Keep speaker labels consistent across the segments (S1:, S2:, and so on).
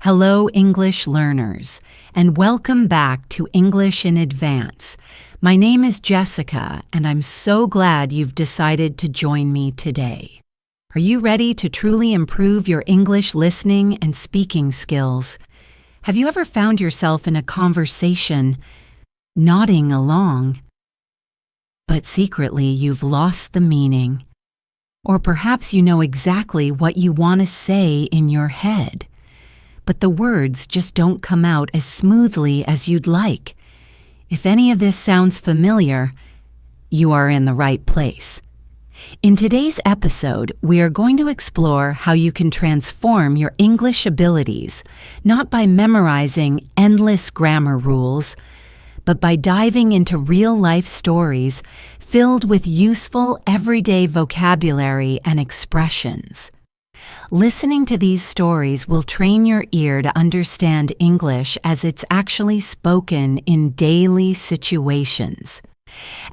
S1: Hello, English learners, and welcome back to English in Advance. My name is Jessica, and I'm so glad you've decided to join me today. Are you ready to truly improve your English listening and speaking skills? Have you ever found yourself in a conversation nodding along, but secretly you've lost the meaning? Or perhaps you know exactly what you want to say in your head, but the words just don't come out as smoothly as you'd like. If any of this sounds familiar, you are in the right place. In today's episode, we are going to explore how you can transform your English abilities, not by memorizing endless grammar rules, but by diving into real-life stories filled with useful everyday vocabulary and expressions. Listening to these stories will train your ear to understand English as it's actually spoken in daily situations.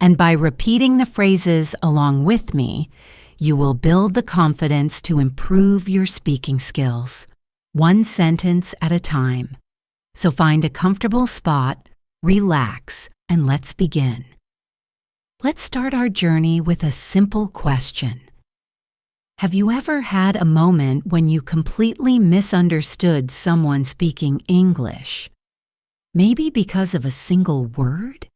S1: And by repeating the phrases along with me, you will build the confidence to improve your speaking skills, one sentence at a time. So find a comfortable spot, relax, and let's begin. Let's start our journey with a simple question. Have you ever had a moment when you completely misunderstood someone speaking English? Maybe because of a single word?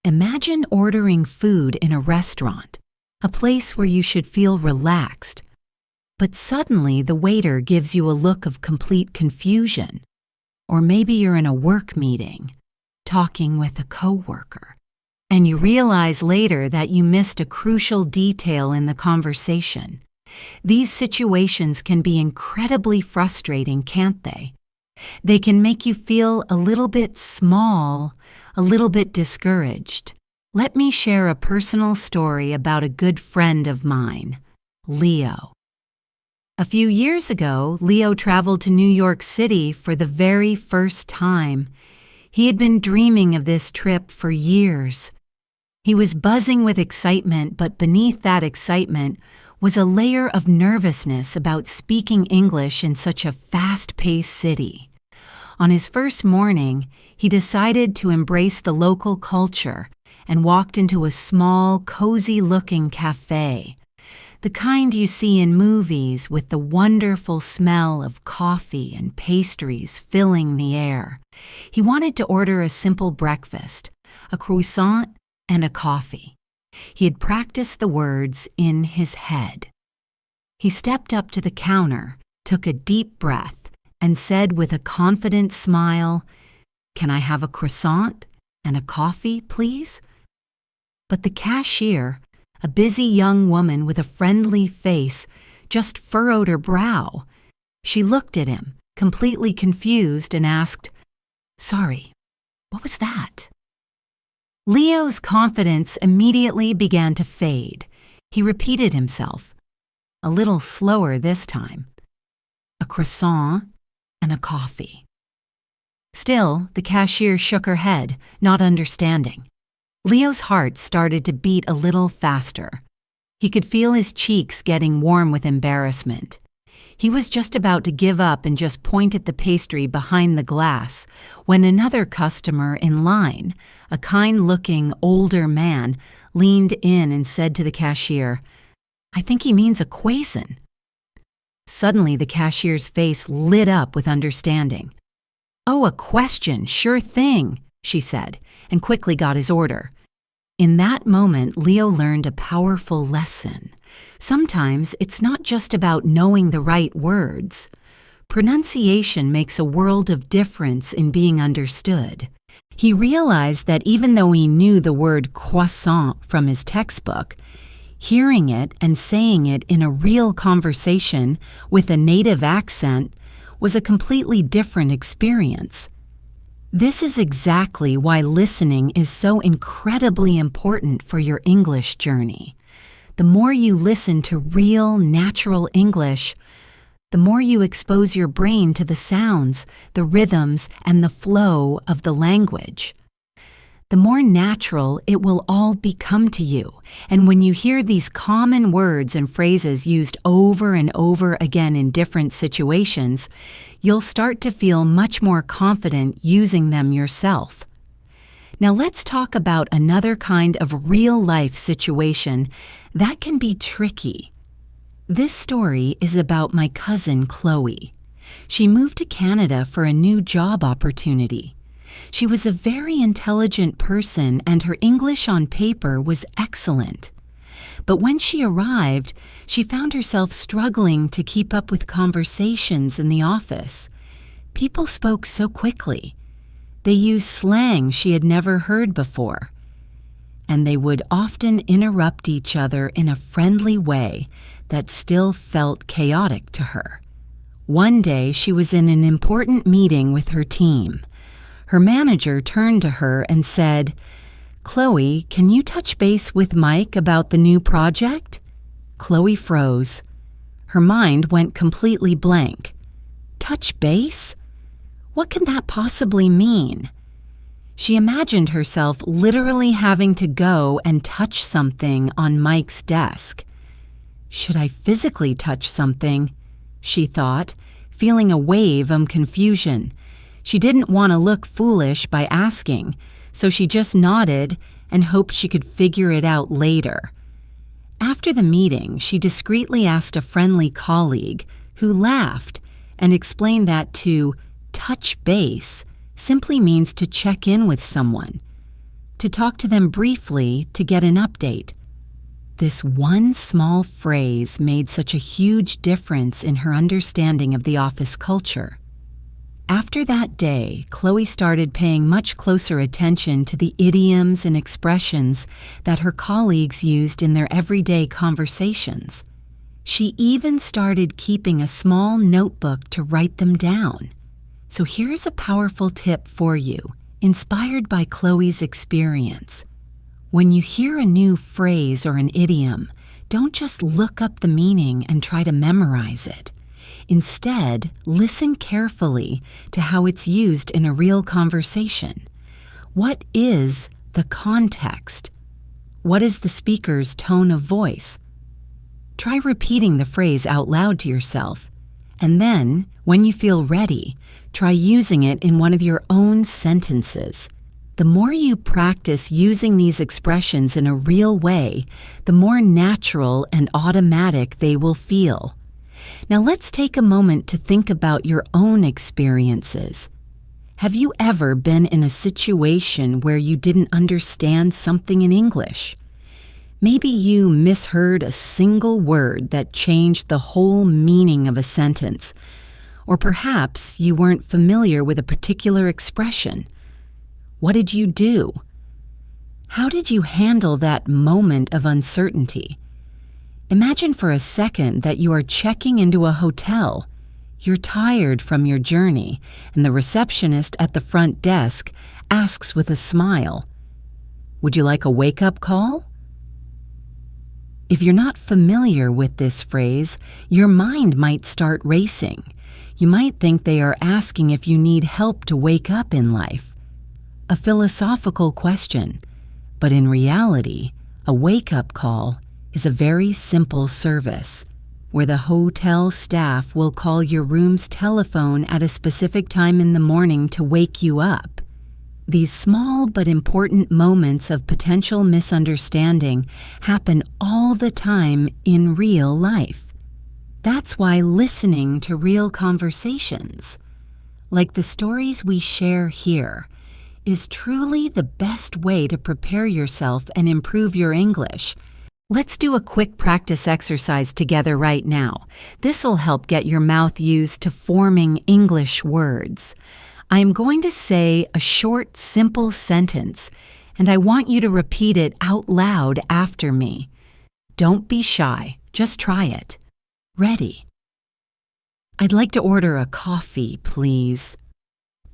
S1: Imagine ordering food in a restaurant, a place where you should feel relaxed, but suddenly the waiter gives you a look of complete confusion. Or maybe you're in a work meeting, talking with a coworker, and you realize later that you missed a crucial detail in the conversation. These situations can be incredibly frustrating, can't they? They can make you feel a little bit small, a little bit discouraged. Let me share a personal story about a good friend of mine, Leo. A few years ago, Leo traveled to New York City for the very first time. He had been dreaming of this trip for years. He was buzzing with excitement, but beneath that excitement was a layer of nervousness about speaking English in such a fast-paced city. On his first morning, he decided to embrace the local culture and walked into a small, cozy-looking cafe, the kind you see in movies with the wonderful smell of coffee and pastries filling the air. He wanted to order a simple breakfast, a croissant and a coffee. He had practiced the words in his head. He stepped up to the counter, took a deep breath, and said with a confident smile, "Can I have a croissant and a coffee, please?" But the cashier, a busy young woman with a friendly face, just furrowed her brow. She looked at him, completely confused, and asked, "Sorry, what was that?" Leo's confidence immediately began to fade. He repeated himself, a little slower this time. "A croissant and a coffee." Still, the cashier shook her head, not understanding. Leo's heart started to beat a little faster. He could feel his cheeks getting warm with embarrassment. He was just about to give up and just point at the pastry behind the glass when another customer in line, a kind-looking older man, leaned in and said to the cashier, "I think he means a croissant." Suddenly, the cashier's face lit up with understanding. "Oh, a question, sure thing," she said, and quickly got his order. In that moment, Leo learned a powerful lesson. Sometimes it's not just about knowing the right words. Pronunciation makes a world of difference in being understood. He realized that even though he knew the word croissant from his textbook, hearing it and saying it in a real conversation with a native accent was a completely different experience. This is exactly why listening is so incredibly important for your English journey. The more you listen to real, natural English, the more you expose your brain to the sounds, the rhythms, and the flow of the language. the more natural it will all become to you. And when you hear these common words and phrases used over and over again in different situations, you'll start to feel much more confident using them yourself. Now let's talk about another kind of real-life situation that can be tricky. This story is about my cousin Chloe. She moved to Canada for a new job opportunity. She was a very intelligent person and her English on paper was excellent. But when she arrived, she found herself struggling to keep up with conversations in the office. People spoke so quickly. They used slang she had never heard before. And they would often interrupt each other in a friendly way that still felt chaotic to her. One day, she was in an important meeting with her team. Her manager turned to her and said, "Chloe, can you touch base with Mike about the new project?" Chloe froze. Her mind went completely blank. Touch base? What can that possibly mean? She imagined herself literally having to go and touch something on Mike's desk. Should I physically touch something? She thought, feeling a wave of confusion. She didn't want to look foolish by asking, so she just nodded and hoped she could figure it out later. After the meeting, she discreetly asked a friendly colleague, who laughed and explained that to touch base simply means to check in with someone, to talk to them briefly to get an update. This one small phrase made such a huge difference in her understanding of the office culture. After that day, Chloe started paying much closer attention to the idioms and expressions that her colleagues used in their everyday conversations. She even started keeping a small notebook to write them down. So here's a powerful tip for you, inspired by Chloe's experience. When you hear a new phrase or an idiom, don't just look up the meaning and try to memorize it. Instead, listen carefully to how it's used in a real conversation. What is the context? What is the speaker's tone of voice? Try repeating the phrase out loud to yourself, and then, when you feel ready, try using it in one of your own sentences. The more you practice using these expressions in a real way, the more natural and automatic they will feel. Now let's take a moment to think about your own experiences. Have you ever been in a situation where you didn't understand something in English? Maybe you misheard a single word that changed the whole meaning of a sentence. Or perhaps you weren't familiar with a particular expression. What did you do? How did you handle that moment of uncertainty? Imagine for a second that you are checking into a hotel. You're tired from your journey, and the receptionist at the front desk asks with a smile, "Would you like a wake-up call?" If you're not familiar with this phrase, your mind might start racing. You might think they are asking if you need help to wake up in life. A philosophical question, but in reality, a wake-up call is a very simple service where the hotel staff will call your room's telephone at a specific time in the morning to wake you up. These small but important moments of potential misunderstanding happen all the time in real life. That's why listening to real conversations, like the stories we share here, is truly the best way to prepare yourself and improve your English. Let's do a quick practice exercise together right now. This will help get your mouth used to forming English words. I am going to say a short, simple sentence, and I want you to repeat it out loud after me. Don't be shy, just try it. Ready? I'd like to order a coffee, please.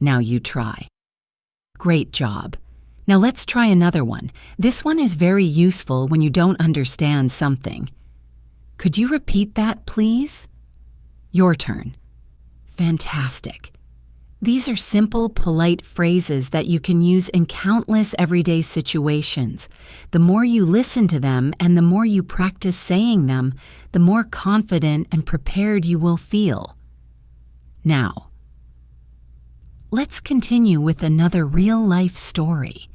S1: Now you try. Great job. Now let's try another one. This one is very useful when you don't understand something. Could you repeat that, please? Your turn. Fantastic. These are simple, polite phrases that you can use in countless everyday situations. The more you listen to them and the more you practice saying them, the more confident and prepared you will feel. Now, let's continue with another real-life story.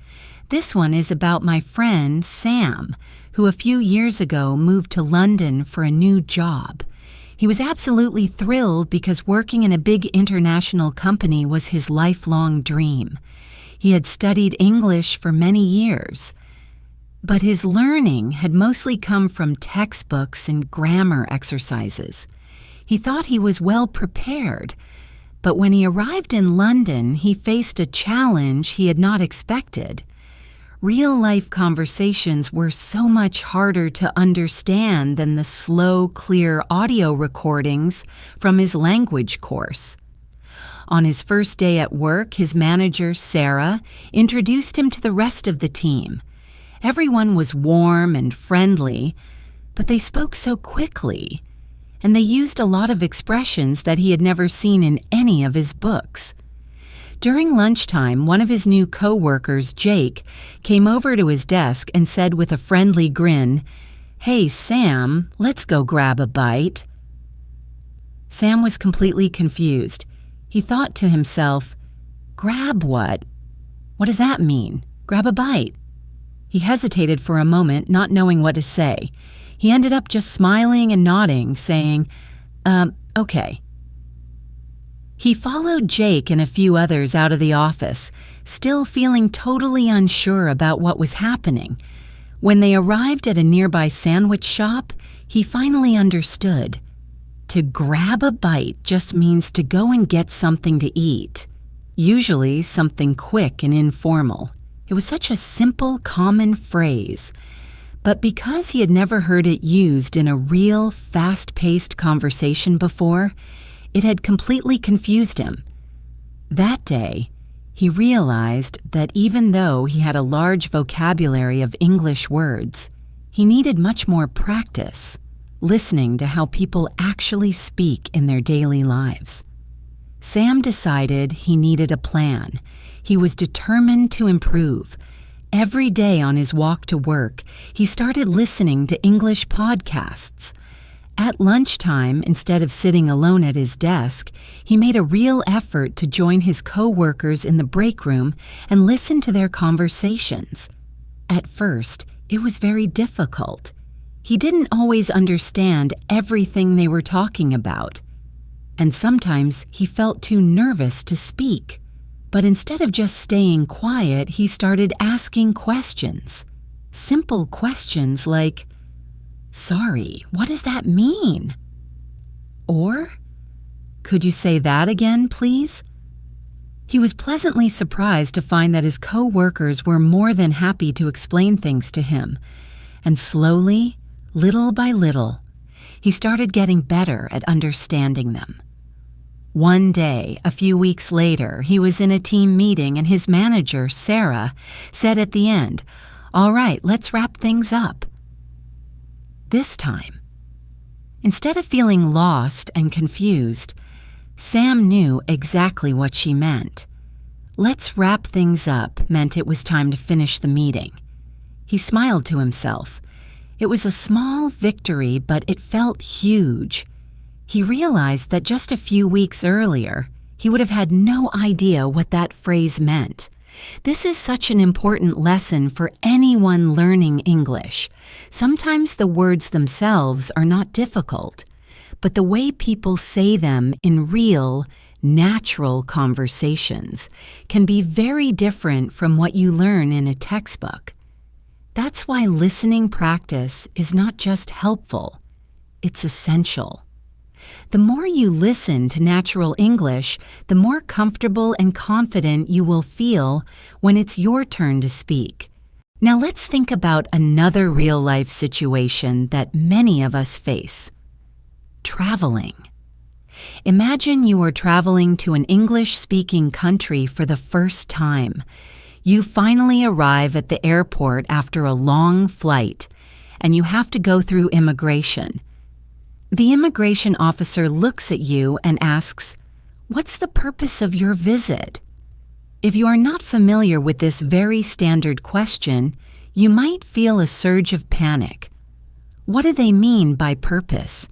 S1: This one is about my friend Sam, who a few years ago moved to London for a new job. He was absolutely thrilled because working in a big international company was his lifelong dream. He had studied English for many years, but his learning had mostly come from textbooks and grammar exercises. He thought he was well prepared, but when he arrived in London, he faced a challenge he had not expected. Real-life conversations were so much harder to understand than the slow, clear audio recordings from his language course. On his first day at work, his manager, Sarah, introduced him to the rest of the team. Everyone was warm and friendly, but they spoke so quickly, and they used a lot of expressions that he had never seen in any of his books. During lunchtime, one of his new co-workers, Jake, came over to his desk and said with a friendly grin, "Hey, Sam, let's go grab a bite." Sam was completely confused. He thought to himself, "Grab what? What does that mean? Grab a bite?" He hesitated for a moment, not knowing what to say. He ended up just smiling and nodding, saying, okay. He followed Jake and a few others out of the office, still feeling totally unsure about what was happening. When they arrived at a nearby sandwich shop, he finally understood. To grab a bite just means to go and get something to eat, usually something quick and informal. It was such a simple, common phrase. But because he had never heard it used in a real, fast-paced conversation before, it had completely confused him. That day, he realized that even though he had a large vocabulary of English words, he needed much more practice, listening to how people actually speak in their daily lives. Sam decided he needed a plan. He was determined to improve. Every day on his walk to work, he started listening to English podcasts. At lunchtime, instead of sitting alone at his desk, he made a real effort to join his co-workers in the break room and listen to their conversations. At first, it was very difficult. He didn't always understand everything they were talking about, and sometimes he felt too nervous to speak. But instead of just staying quiet, he started asking questions. Simple questions like, "Sorry, what does that mean?" Or, "Could you say that again, please?" He was pleasantly surprised to find that his co-workers were more than happy to explain things to him. And slowly, little by little, he started getting better at understanding them. One day, a few weeks later, he was in a team meeting and his manager, Sarah, said at the end, "All right, let's wrap things up." This time, instead of feeling lost and confused, Sam knew exactly what she meant. "Let's wrap things up" meant it was time to finish the meeting. He smiled to himself. It was a small victory, but it felt huge. He realized that just a few weeks earlier, he would have had no idea what that phrase meant. This is such an important lesson for anyone learning English. Sometimes the words themselves are not difficult, but the way people say them in real, natural conversations can be very different from what you learn in a textbook. That's why listening practice is not just helpful, it's essential. The more you listen to natural English, the more comfortable and confident you will feel when it's your turn to speak. Now let's think about another real-life situation that many of us face. Traveling. Imagine you are traveling to an English-speaking country for the first time. You finally arrive at the airport after a long flight, and you have to go through immigration. The immigration officer looks at you and asks, What's the purpose of your visit? If you are not familiar with this very standard question, you might feel a surge of panic. What do they mean by purpose?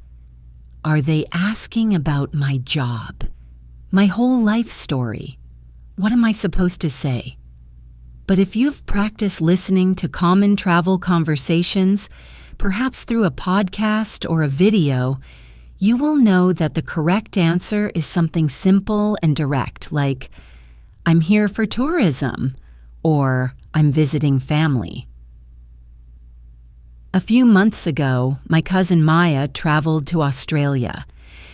S1: Are they asking about my job? My whole life story? What am I supposed to say? But if you've practiced listening to common travel conversations, perhaps through a podcast or a video, you will know that the correct answer is something simple and direct, like, I'm here for tourism, or I'm visiting family. A few months ago, my cousin Maya traveled to Australia.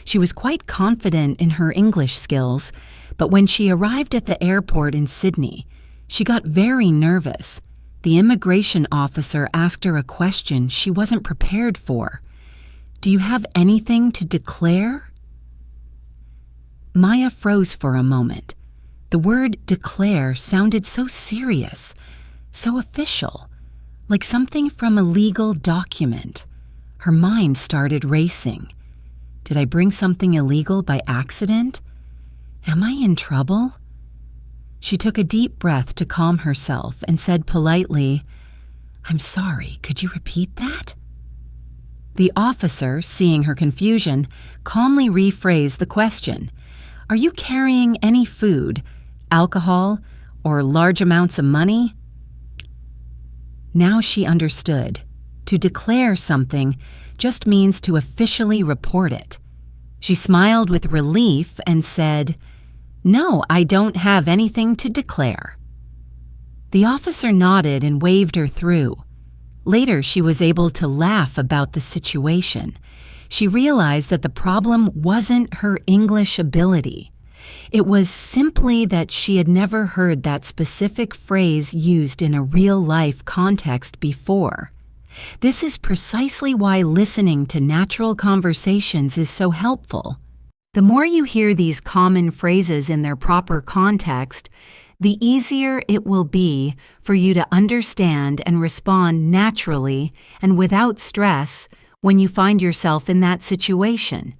S1: She was quite confident in her English skills, but when she arrived at the airport in Sydney, she got very nervous. The immigration officer asked her a question she wasn't prepared for. Do you have anything to declare? Maya froze for a moment. The word declare sounded so serious, so official, like something from a legal document. Her mind started racing. Did I bring something illegal by accident? Am I in trouble? She took a deep breath to calm herself and said politely, I'm sorry, could you repeat that? The officer, seeing her confusion, calmly rephrased the question. Are you carrying any food, alcohol, or large amounts of money? Now she understood. To declare something just means to officially report it. She smiled with relief and said, No, I don't have anything to declare. The officer nodded and waved her through. Later, she was able to laugh about the situation. She realized that the problem wasn't her English ability. It was simply that she had never heard that specific phrase used in a real-life context before. This is precisely why listening to natural conversations is so helpful. The more you hear these common phrases in their proper context, the easier it will be for you to understand and respond naturally and without stress when you find yourself in that situation.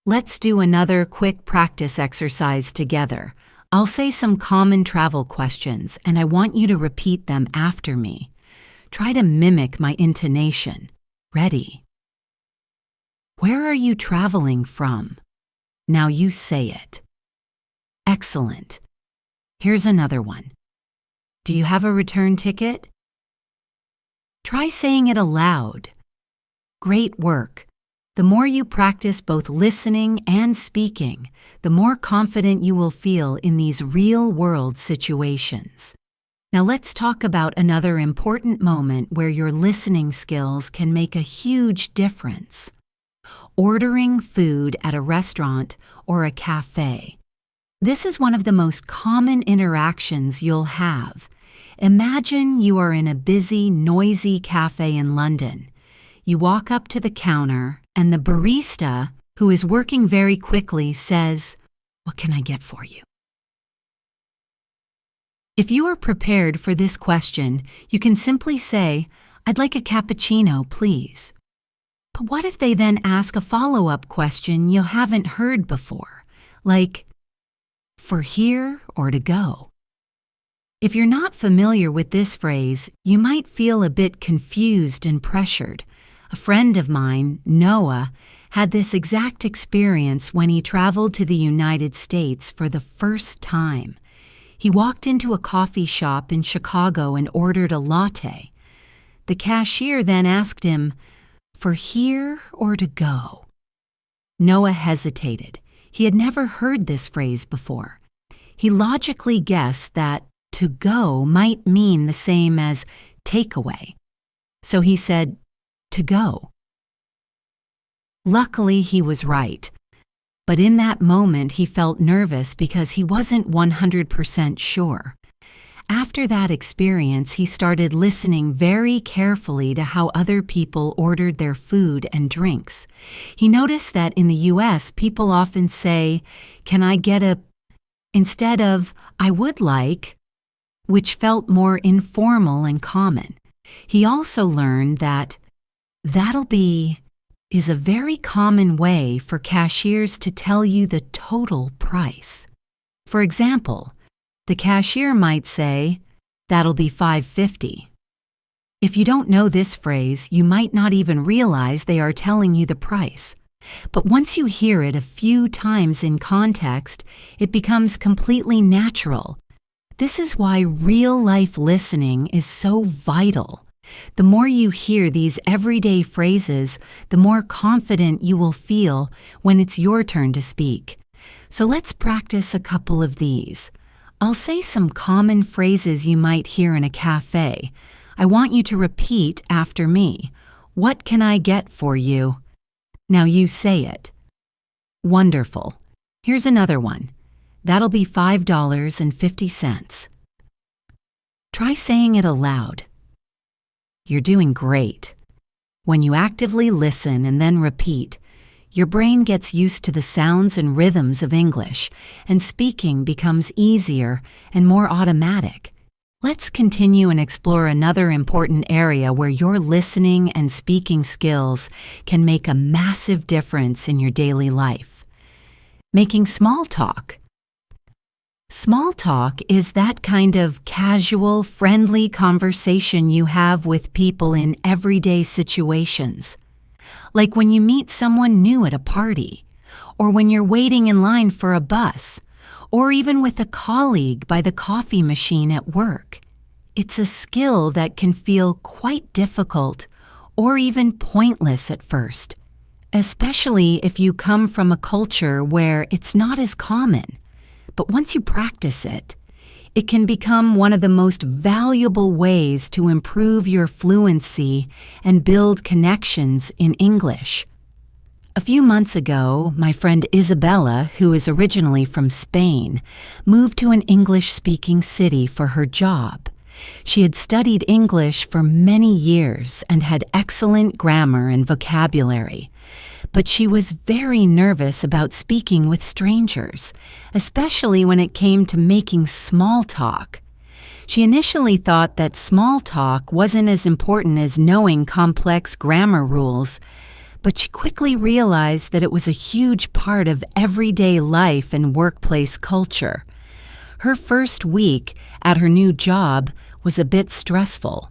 S1: Let's do another quick practice exercise together. I'll say some common travel questions, and I want you to repeat them after me. Try to mimic my intonation. Ready? Where are you traveling from? Now you say it. Excellent. Here's another one. Do you have a return ticket? Try saying it aloud. Great work. The more you practice both listening and speaking, the more confident you will feel in these real-world situations. Now let's talk about another important moment where your listening skills can make a huge difference. Ordering food at a restaurant or a cafe. This is one of the most common interactions you'll have. Imagine you are in a busy, noisy cafe in London. You walk up to the counter, and the barista, who is working very quickly, says, What can I get for you? If you are prepared for this question, you can simply say, I'd like a cappuccino, please. But what if they then ask a follow-up question you haven't heard before, like, for here or to go? If you're not familiar with this phrase, you might feel a bit confused and pressured. A friend of mine, Noah, had this exact experience when he traveled to the United States for the first time. He walked into a coffee shop in Chicago and ordered a latte. The cashier then asked him, for here or to go? Noah hesitated. He had never heard this phrase before. He logically guessed that to go might mean the same as takeaway. So he said, to go. Luckily, he was right. But in that moment, he felt nervous because he wasn't 100% sure. After that experience, he started listening very carefully to how other people ordered their food and drinks. He noticed that in the U.S., people often say, "Can I get a," instead of, "I would like," which felt more informal and common. He also learned that, "That'll be," is a very common way for cashiers to tell you the total price. For example, the cashier might say, "That'll be $5.50. If you don't know this phrase, you might not even realize they are telling you the price. But once you hear it a few times in context, it becomes completely natural. This is why real-life listening is so vital. The more you hear these everyday phrases, the more confident you will feel when it's your turn to speak. So let's practice a couple of these. I'll say some common phrases you might hear in a cafe. I want you to repeat after me. What can I get for you? Now you say it. Wonderful. Here's another one. That'll be $5.50. Try saying it aloud. You're doing great. When you actively listen and then repeat, your brain gets used to the sounds and rhythms of English, and speaking becomes easier and more automatic. Let's continue and explore another important area where your listening and speaking skills can make a massive difference in your daily life. Making small talk. Small talk is that kind of casual, friendly conversation you have with people in everyday situations. Like when you meet someone new at a party, or when you're waiting in line for a bus, or even with a colleague by the coffee machine at work. It's a skill that can feel quite difficult or even pointless at first, especially if you come from a culture where it's not as common. But once you practice it, it can become one of the most valuable ways to improve your fluency and build connections in English. A few months ago, my friend Isabella, who is originally from Spain, moved to an English-speaking city for her job. She had studied English for many years and had excellent grammar and vocabulary. But she was very nervous about speaking with strangers, especially when it came to making small talk. She initially thought that small talk wasn't as important as knowing complex grammar rules, but she quickly realized that it was a huge part of everyday life and workplace culture. Her first week at her new job was a bit stressful.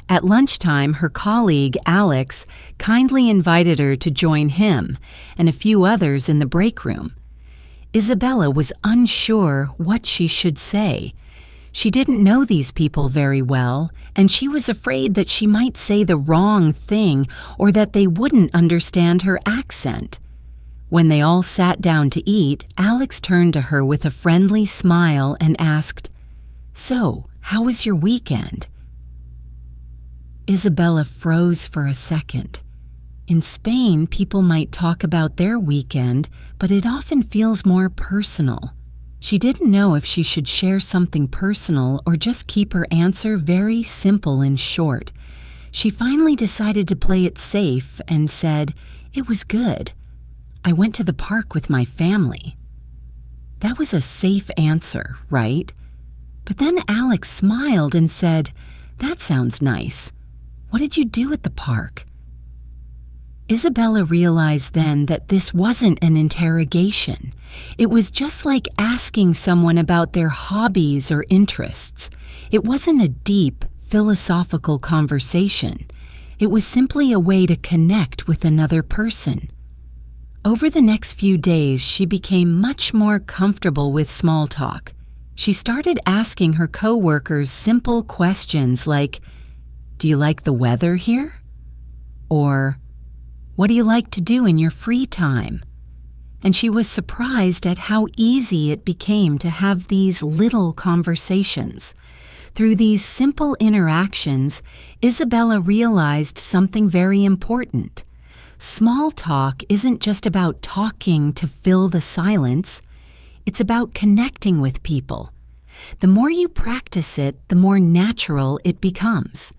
S1: At lunchtime, her colleague, Alex, kindly invited her to join him and a few others in the break room. Isabella was unsure what she should say. She didn't know these people very well, and she was afraid that she might say the wrong thing or that they wouldn't understand her accent. When they all sat down to eat, Alex turned to her with a friendly smile and asked, "So, how was your weekend?" Isabella froze for a second. In Spain, people might talk about their weekend, but it often feels more personal. She didn't know if she should share something personal or just keep her answer very simple and short. She finally decided to play it safe and said, "It was good. I went to the park with my family." That was a safe answer, right? But then Alex smiled and said, "That sounds nice. What did you do at the park?" Isabella realized then that this wasn't an interrogation. It was just like asking someone about their hobbies or interests. It wasn't a deep, philosophical conversation. It was simply a way to connect with another person. Over the next few days, she became much more comfortable with small talk. She started asking her coworkers simple questions like, "Do you like the weather here?" Or, "What do you like to do in your free time?" And she was surprised at how easy it became to have these little conversations. Through these simple interactions, Isabella realized something very important. Small talk isn't just about talking to fill the silence. It's about connecting with people. The more you practice it, the more natural it becomes.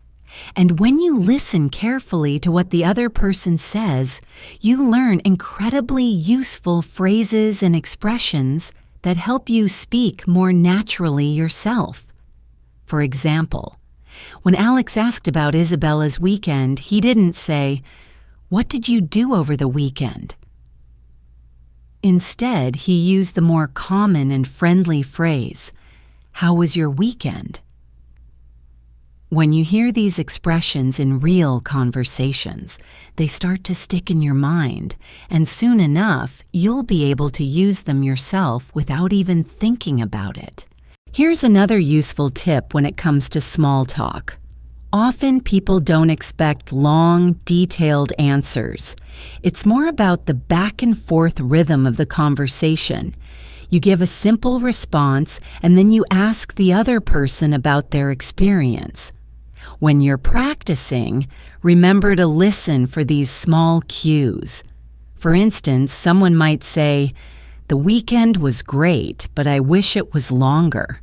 S1: And when you listen carefully to what the other person says, you learn incredibly useful phrases and expressions that help you speak more naturally yourself. For example, when Alex asked about Isabella's weekend, he didn't say, "What did you do over the weekend?" Instead, he used the more common and friendly phrase, "How was your weekend?" When you hear these expressions in real conversations, they start to stick in your mind, and soon enough, you'll be able to use them yourself without even thinking about it. Here's another useful tip when it comes to small talk. Often people don't expect long, detailed answers. It's more about the back and forth rhythm of the conversation. You give a simple response and then you ask the other person about their experience. When you're practicing, remember to listen for these small cues. For instance, someone might say, "The weekend was great, but I wish it was longer."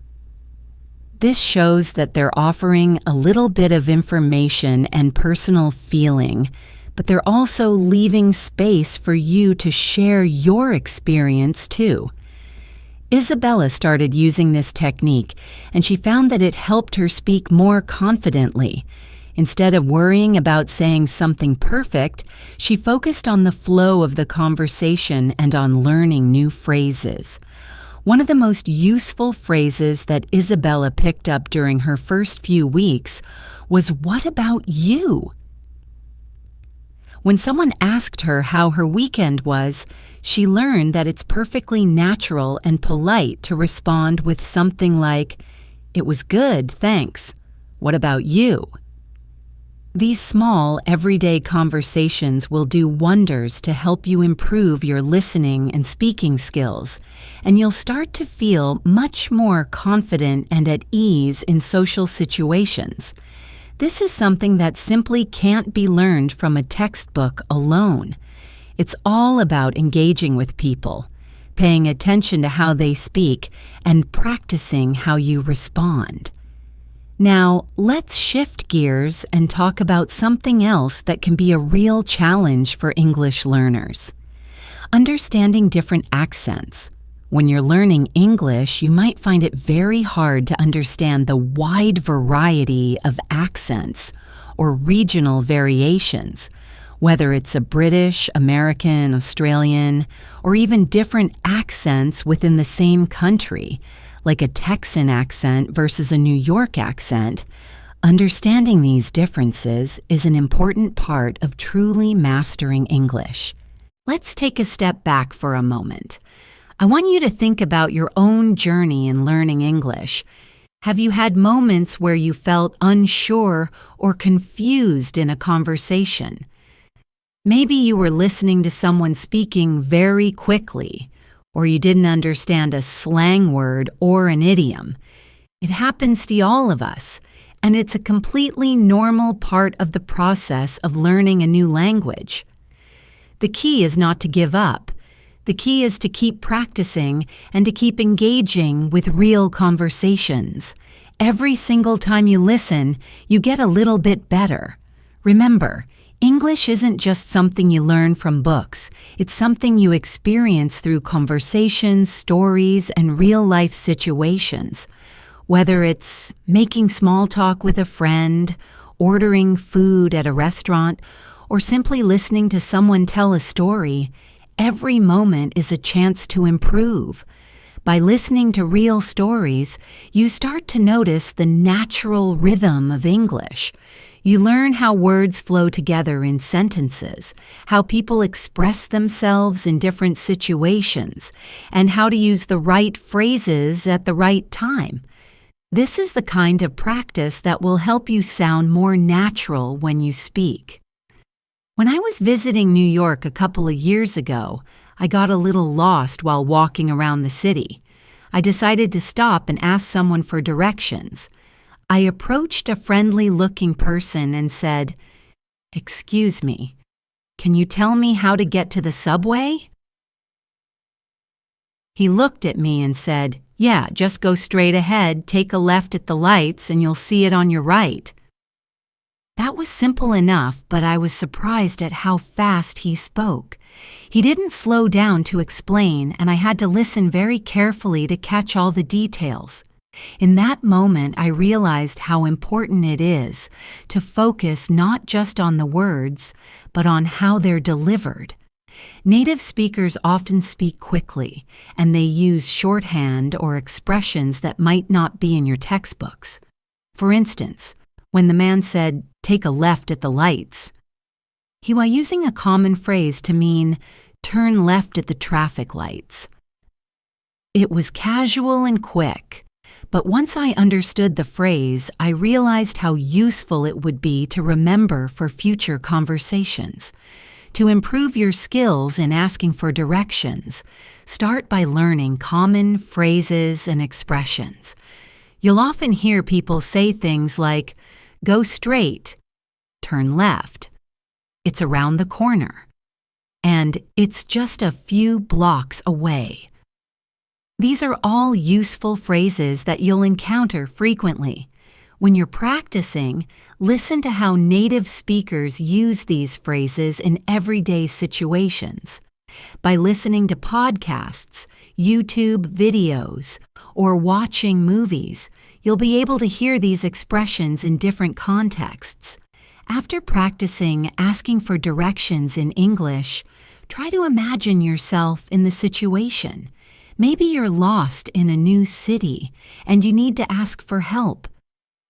S1: This shows that they're offering a little bit of information and personal feeling, but they're also leaving space for you to share your experience too. Isabella started using this technique, and she found that it helped her speak more confidently. Instead of worrying about saying something perfect, she focused on the flow of the conversation and on learning new phrases. One of the most useful phrases that Isabella picked up during her first few weeks was, "What about you?" When someone asked her how her weekend was, she learned that it's perfectly natural and polite to respond with something like, "It was good, thanks. What about you?" These small, everyday conversations will do wonders to help you improve your listening and speaking skills, and you'll start to feel much more confident and at ease in social situations. This is something that simply can't be learned from a textbook alone. It's all about engaging with people, paying attention to how they speak, and practicing how you respond. Now, let's shift gears and talk about something else that can be a real challenge for English learners. Understanding different accents. When you're learning English, you might find it very hard to understand the wide variety of accents or regional variations, whether it's a British, American, Australian, or even different accents within the same country, like a Texan accent versus a New York accent. Understanding these differences is an important part of truly mastering English. Let's take a step back for a moment. I want you to think about your own journey in learning English. Have you had moments where you felt unsure or confused in a conversation? Maybe you were listening to someone speaking very quickly, or you didn't understand a slang word or an idiom. It happens to all of us, and it's a completely normal part of the process of learning a new language. The key is not to give up. The key is to keep practicing and to keep engaging with real conversations. Every single time you listen, you get a little bit better. Remember, English isn't just something you learn from books. It's something you experience through conversations, stories, and real-life situations. Whether it's making small talk with a friend, ordering food at a restaurant, or simply listening to someone tell a story, every moment is a chance to improve. By listening to real stories, you start to notice the natural rhythm of English. You learn how words flow together in sentences, how people express themselves in different situations, and how to use the right phrases at the right time. This is the kind of practice that will help you sound more natural when you speak. When I was visiting New York a couple of years ago, I got a little lost while walking around the city. I decided to stop and ask someone for directions. I approached a friendly-looking person and said, "Excuse me, can you tell me how to get to the subway?" He looked at me and said, "Yeah, just go straight ahead, take a left at the lights, and you'll see it on your right." That was simple enough, but I was surprised at how fast he spoke. He didn't slow down to explain, and I had to listen very carefully to catch all the details. In that moment, I realized how important it is to focus not just on the words, but on how they're delivered. Native speakers often speak quickly, and they use shorthand or expressions that might not be in your textbooks. For instance, when the man said, "Take a left at the lights," he was using a common phrase to mean, "Turn left at the traffic lights." It was casual and quick, but once I understood the phrase, I realized how useful it would be to remember for future conversations. To improve your skills in asking for directions, start by learning common phrases and expressions. You'll often hear people say things like, "Go straight," "Turn left," "It's around the corner," and "It's just a few blocks away." These are all useful phrases that you'll encounter frequently. When you're practicing, listen to how native speakers use these phrases in everyday situations. By listening to podcasts, YouTube videos, or watching movies, you'll be able to hear these expressions in different contexts. After practicing asking for directions in English, try to imagine yourself in the situation. Maybe you're lost in a new city and you need to ask for help.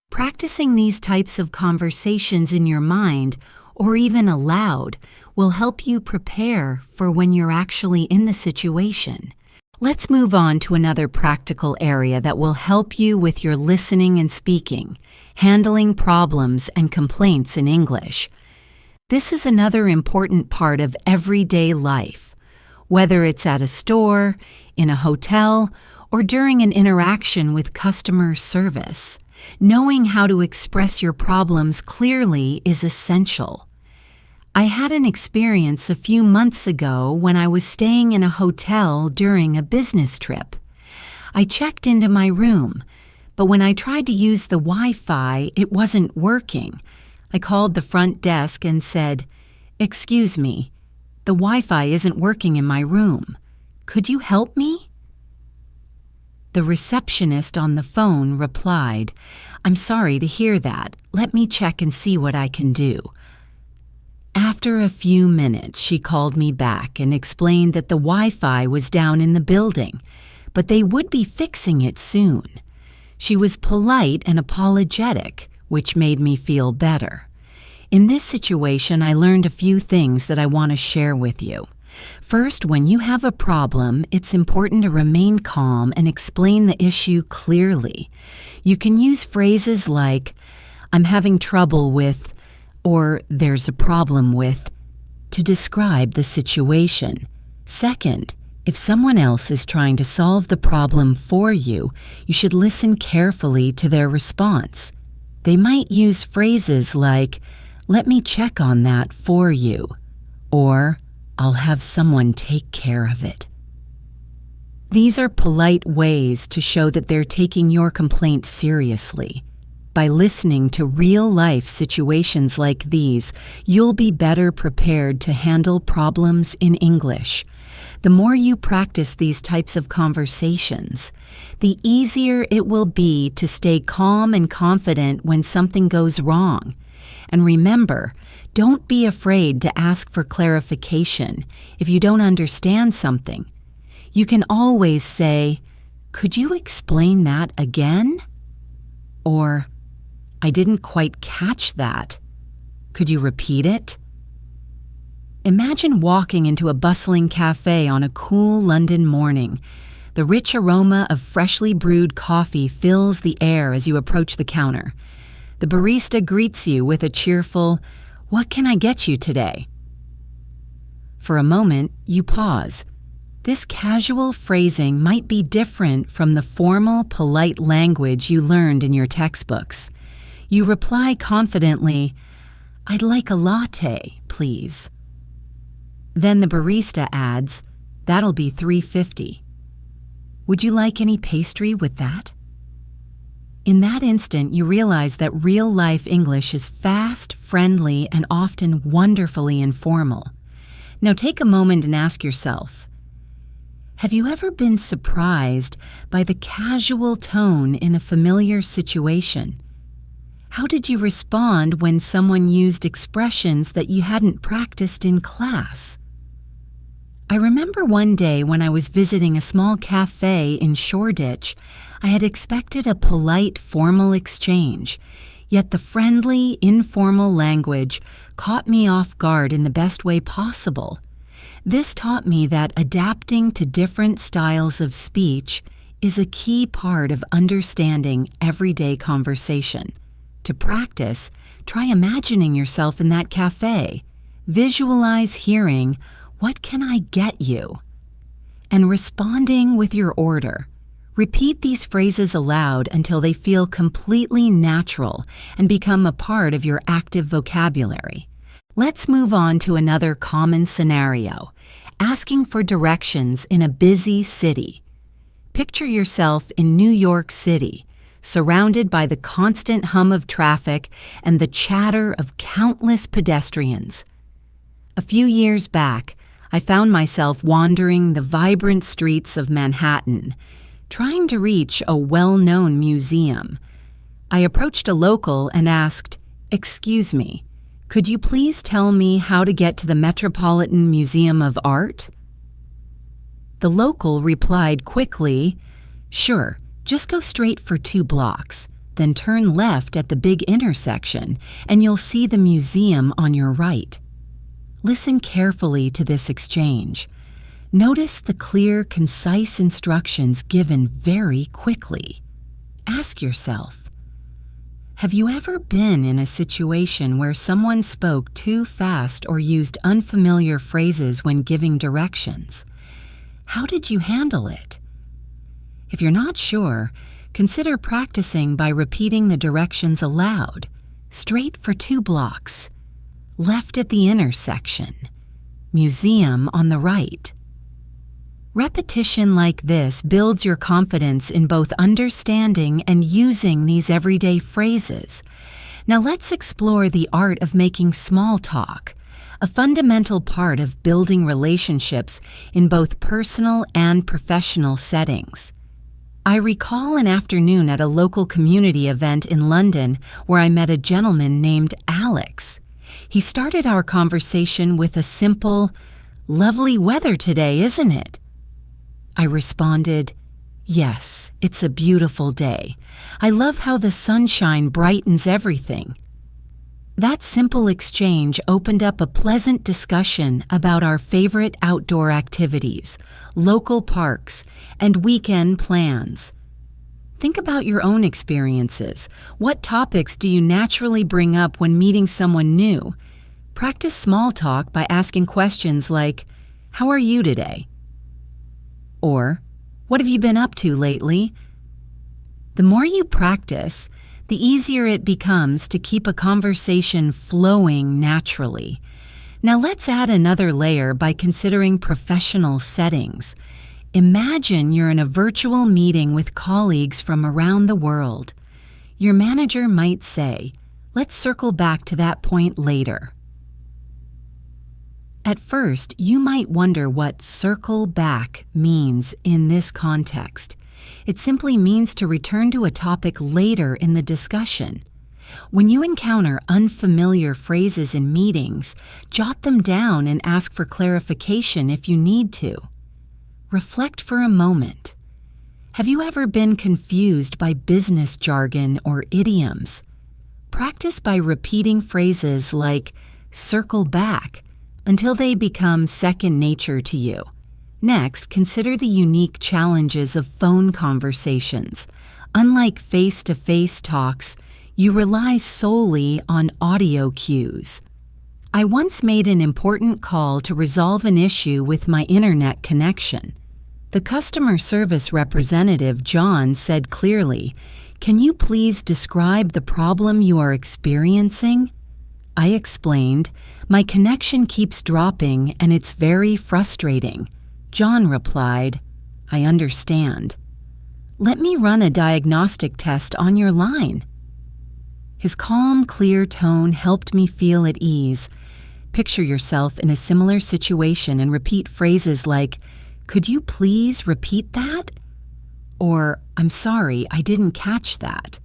S1: Practicing these types of conversations in your mind, or even aloud, will help you prepare for when you're actually in the situation. Let's move on to another practical area that will help you with your listening and speaking, handling problems and complaints in English. This is another important part of everyday life. Whether it's at a store, in a hotel, or during an interaction with customer service, knowing how to express your problems clearly is essential. I had an experience a few months ago when I was staying in a hotel during a business trip. I checked into my room, but when I tried to use the Wi-Fi, it wasn't working. I called the front desk and said, "Excuse me, the Wi-Fi isn't working in my room. Could you help me?" The receptionist on the phone replied, "I'm sorry to hear that. Let me check and see what I can do." After a few minutes, she called me back and explained that the Wi-Fi was down in the building, but they would be fixing it soon. She was polite and apologetic, which made me feel better. In this situation, I learned a few things that I want to share with you. First, when you have a problem, it's important to remain calm and explain the issue clearly. You can use phrases like, "I'm having trouble with," or "there's a problem with," to describe the situation. Second, if someone else is trying to solve the problem for you, you should listen carefully to their response. They might use phrases like, "Let me check on that for you," or "I'll have someone take care of it." These are polite ways to show that they're taking your complaint seriously. By listening to real-life situations like these, you'll be better prepared to handle problems in English. The more you practice these types of conversations, the easier it will be to stay calm and confident when something goes wrong. And remember, don't be afraid to ask for clarification if you don't understand something. You can always say, "Could you explain that again?" Or, "I didn't quite catch that. Could you repeat it?" Imagine walking into a bustling cafe on a cool London morning. The rich aroma of freshly brewed coffee fills the air as you approach the counter. The barista greets you with a cheerful, "What can I get you today?" For a moment, you pause. This casual phrasing might be different from the formal, polite language you learned in your textbooks. You reply confidently, "I'd like a latte, please." Then the barista adds, "That'll be $3.50. Would you like any pastry with that?" In that instant, you realize that real-life English is fast, friendly, and often wonderfully informal. Now take a moment and ask yourself, Have you ever been surprised by the casual tone in a familiar situation? How did you respond when someone used expressions that you hadn't practiced in class? I remember one day when I was visiting a small cafe in Shoreditch, I had expected a polite, formal exchange, yet the friendly, informal language caught me off guard in the best way possible. This taught me that adapting to different styles of speech is a key part of understanding everyday conversation. To practice, try imagining yourself in that cafe. Visualize hearing, "What can I get you?" and responding with your order. Repeat these phrases aloud until they feel completely natural and become a part of your active vocabulary. Let's move on to another common scenario, asking for directions in a busy city. Picture yourself in New York City, surrounded by the constant hum of traffic and the chatter of countless pedestrians. A few years back, I found myself wandering the vibrant streets of Manhattan, trying to reach a well-known museum. I approached a local and asked, "Excuse me, could you please tell me how to get to the Metropolitan Museum of Art?" The local replied quickly, "Sure, just go straight for 2 blocks, then turn left at the big intersection, and you'll see the museum on your right." Listen carefully to this exchange. Notice the clear, concise instructions given very quickly. Ask yourself, have you ever been in a situation where someone spoke too fast or used unfamiliar phrases when giving directions? How did you handle it? If you're not sure, consider practicing by repeating the directions aloud. Straight for 2 blocks. Left at the intersection. Museum on the right. Repetition like this builds your confidence in both understanding and using these everyday phrases. Now let's explore the art of making small talk, a fundamental part of building relationships in both personal and professional settings. I recall an afternoon at a local community event in London where I met a gentleman named Alex. He started our conversation with a simple, "Lovely weather today, isn't it?" I responded, "Yes, it's a beautiful day. I love how the sunshine brightens everything." That simple exchange opened up a pleasant discussion about our favorite outdoor activities, local parks, and weekend plans. Think about your own experiences. What topics do you naturally bring up when meeting someone new? Practice small talk by asking questions like, "How are you today?" Or, "What have you been up to lately?" The more you practice, the easier it becomes to keep a conversation flowing naturally. Now let's add another layer by considering professional settings. Imagine you're in a virtual meeting with colleagues from around the world. Your manager might say, "Let's circle back to that point later." At first, you might wonder what "circle back" means in this context. It simply means to return to a topic later in the discussion. When you encounter unfamiliar phrases in meetings, jot them down and ask for clarification if you need to. Reflect for a moment. Have you ever been confused by business jargon or idioms? Practice by repeating phrases like "circle back" until they become second nature to you. Next, consider the unique challenges of phone conversations. Unlike face-to-face talks, you rely solely on audio cues. I once made an important call to resolve an issue with my internet connection. The customer service representative, John, said clearly, "Can you please describe the problem you are experiencing?" I explained, "My connection keeps dropping and it's very frustrating." John replied, "I understand. Let me run a diagnostic test on your line." His calm, clear tone helped me feel at ease. Picture yourself in a similar situation and repeat phrases like, Could you please repeat that? Or, I'm sorry, I didn't catch that.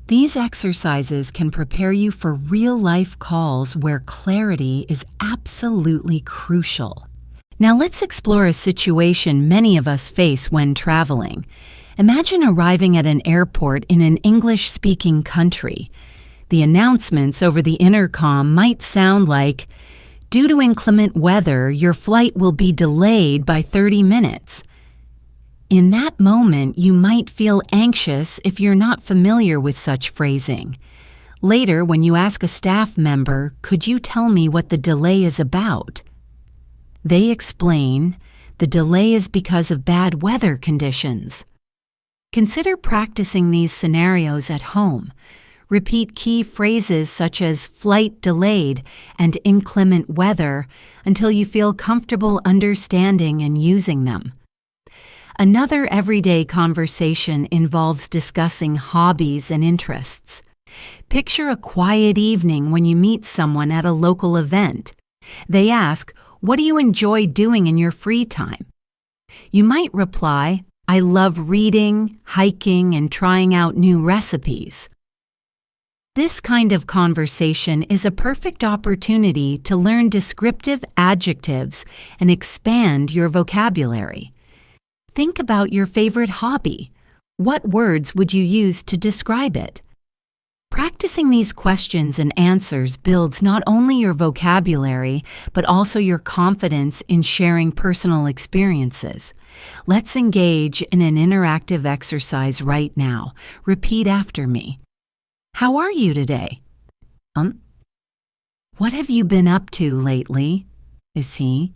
S1: These exercises can prepare you for real-life calls where clarity is absolutely crucial. Now let's explore a situation many of us face when traveling. Imagine arriving at an airport in an English-speaking country. The announcements over the intercom might sound like, "Due to inclement weather, your flight will be delayed by 30 minutes." In that moment, you might feel anxious if you're not familiar with such phrasing. Later, when you ask a staff member, "Could you tell me what the delay is about?" They explain, "The delay is because of bad weather conditions." Consider practicing these scenarios at home. Repeat key phrases such as "flight delayed" and "inclement weather" until you feel comfortable understanding and using them. Another everyday conversation involves discussing hobbies and interests. Picture a quiet evening when you meet someone at a local event. They ask, "What do you enjoy doing in your free time?" You might reply, "I love reading, hiking, and trying out new recipes." This kind of conversation is a perfect opportunity to learn descriptive adjectives and expand your vocabulary. Think about your favorite hobby. What words would you use to describe it? Practicing these questions and answers builds not only your vocabulary, but also your confidence in sharing personal experiences. Let's engage in an interactive exercise right now. Repeat after me. How are you today? What have you been up to lately? Is he?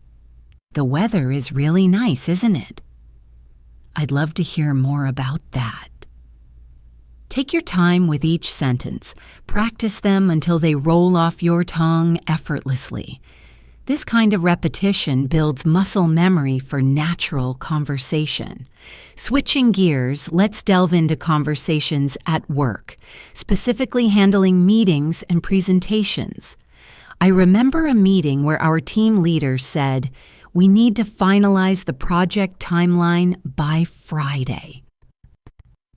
S1: The weather is really nice, isn't it? I'd love to hear more about that. Take your time with each sentence. Practice them until they roll off your tongue effortlessly. This kind of repetition builds muscle memory for natural conversation. Switching gears, let's delve into conversations at work, specifically handling meetings and presentations. I remember a meeting where our team leader said, "We need to finalize the project timeline by Friday."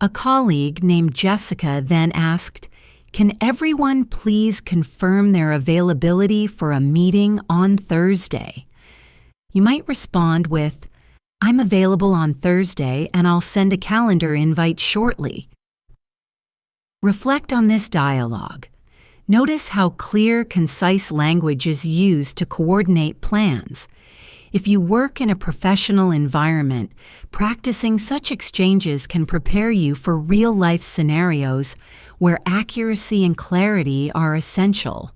S1: A colleague named Jessica then asked, "Can everyone please confirm their availability for a meeting on Thursday?" You might respond with, "I'm available on Thursday and I'll send a calendar invite shortly." Reflect on this dialogue. Notice how clear, concise language is used to coordinate plans. If you work in a professional environment, practicing such exchanges can prepare you for real-life scenarios where accuracy and clarity are essential.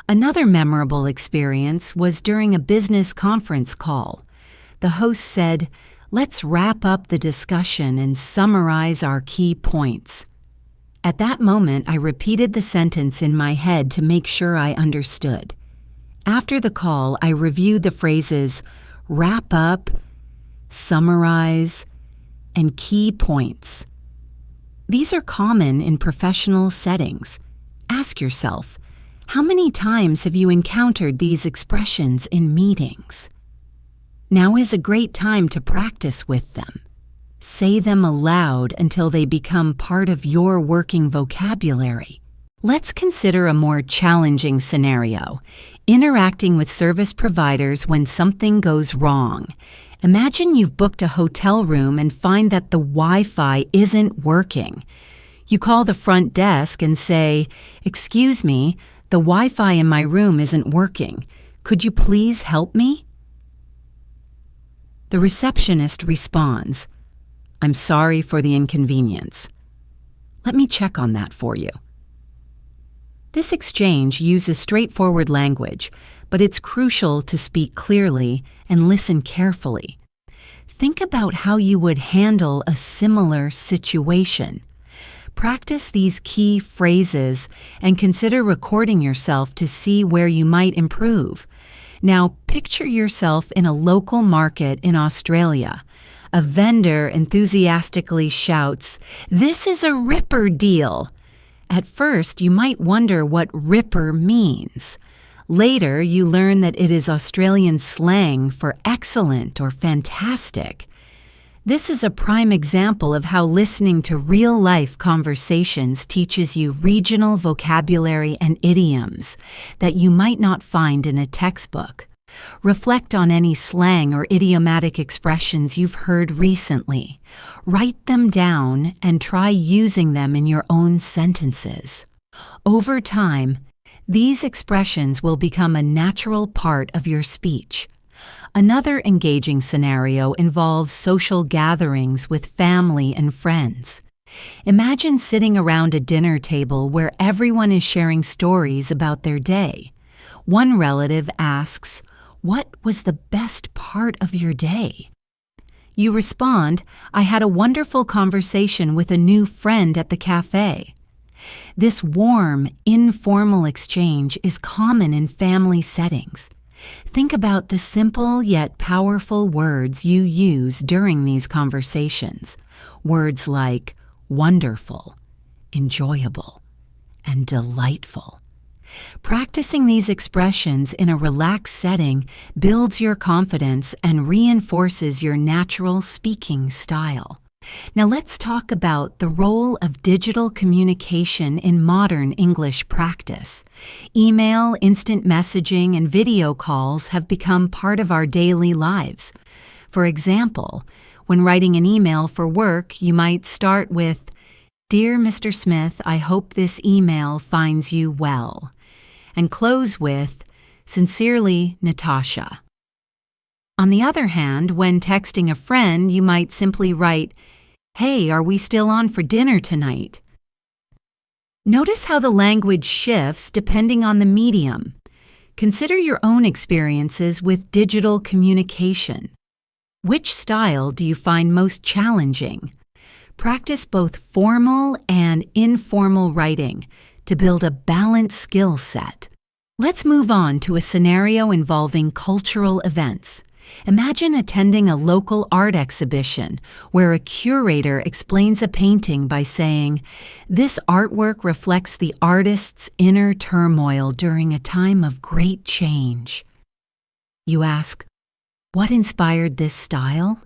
S1: Another memorable experience was during a business conference call. The host said, "Let's wrap up the discussion and summarize our key points." At that moment, I repeated the sentence in my head to make sure I understood. After the call, I reviewed the phrases wrap up, summarize, and key points. These are common in professional settings. Ask yourself, how many times have you encountered these expressions in meetings? Now is a great time to practice with them. Say them aloud until they become part of your working vocabulary. Let's consider a more challenging scenario, interacting with service providers when something goes wrong. Imagine you've booked a hotel room and find that the Wi-Fi isn't working. You call the front desk and say, "Excuse me, the Wi-Fi in my room isn't working. Could you please help me?" The receptionist responds, "I'm sorry for the inconvenience. Let me check on that for you." This exchange uses straightforward language, but it's crucial to speak clearly and listen carefully. Think about how you would handle a similar situation. Practice these key phrases and consider recording yourself to see where you might improve. Now, picture yourself in a local market in Australia. A vendor enthusiastically shouts, "This is a ripper deal!" At first, you might wonder what ripper means. Later, you learn that it is Australian slang for excellent or fantastic. This is a prime example of how listening to real-life conversations teaches you regional vocabulary and idioms that you might not find in a textbook. Reflect on any slang or idiomatic expressions you've heard recently. Write them down and try using them in your own sentences. Over time, these expressions will become a natural part of your speech. Another engaging scenario involves social gatherings with family and friends. Imagine sitting around a dinner table where everyone is sharing stories about their day. One relative asks, "What was the best part of your day?" You respond, "I had a wonderful conversation with a new friend at the cafe." This warm, informal exchange is common in family settings. Think about the simple yet powerful words you use during these conversations. Words like wonderful, enjoyable, and delightful. Practicing these expressions in a relaxed setting builds your confidence and reinforces your natural speaking style. Now let's talk about the role of digital communication in modern English practice. Email, instant messaging, and video calls have become part of our daily lives. For example, when writing an email for work, you might start with, "Dear Mr. Smith, I hope this email finds you well," and close with, "Sincerely, Natasha." On the other hand, when texting a friend, you might simply write, "Hey, are we still on for dinner tonight?" Notice how the language shifts depending on the medium. Consider your own experiences with digital communication. Which style do you find most challenging? Practice both formal and informal writing to build a balanced skill set. Let's move on to a scenario involving cultural events. Imagine attending a local art exhibition where a curator explains a painting by saying, "This artwork reflects the artist's inner turmoil during a time of great change." You ask, "What inspired this style?"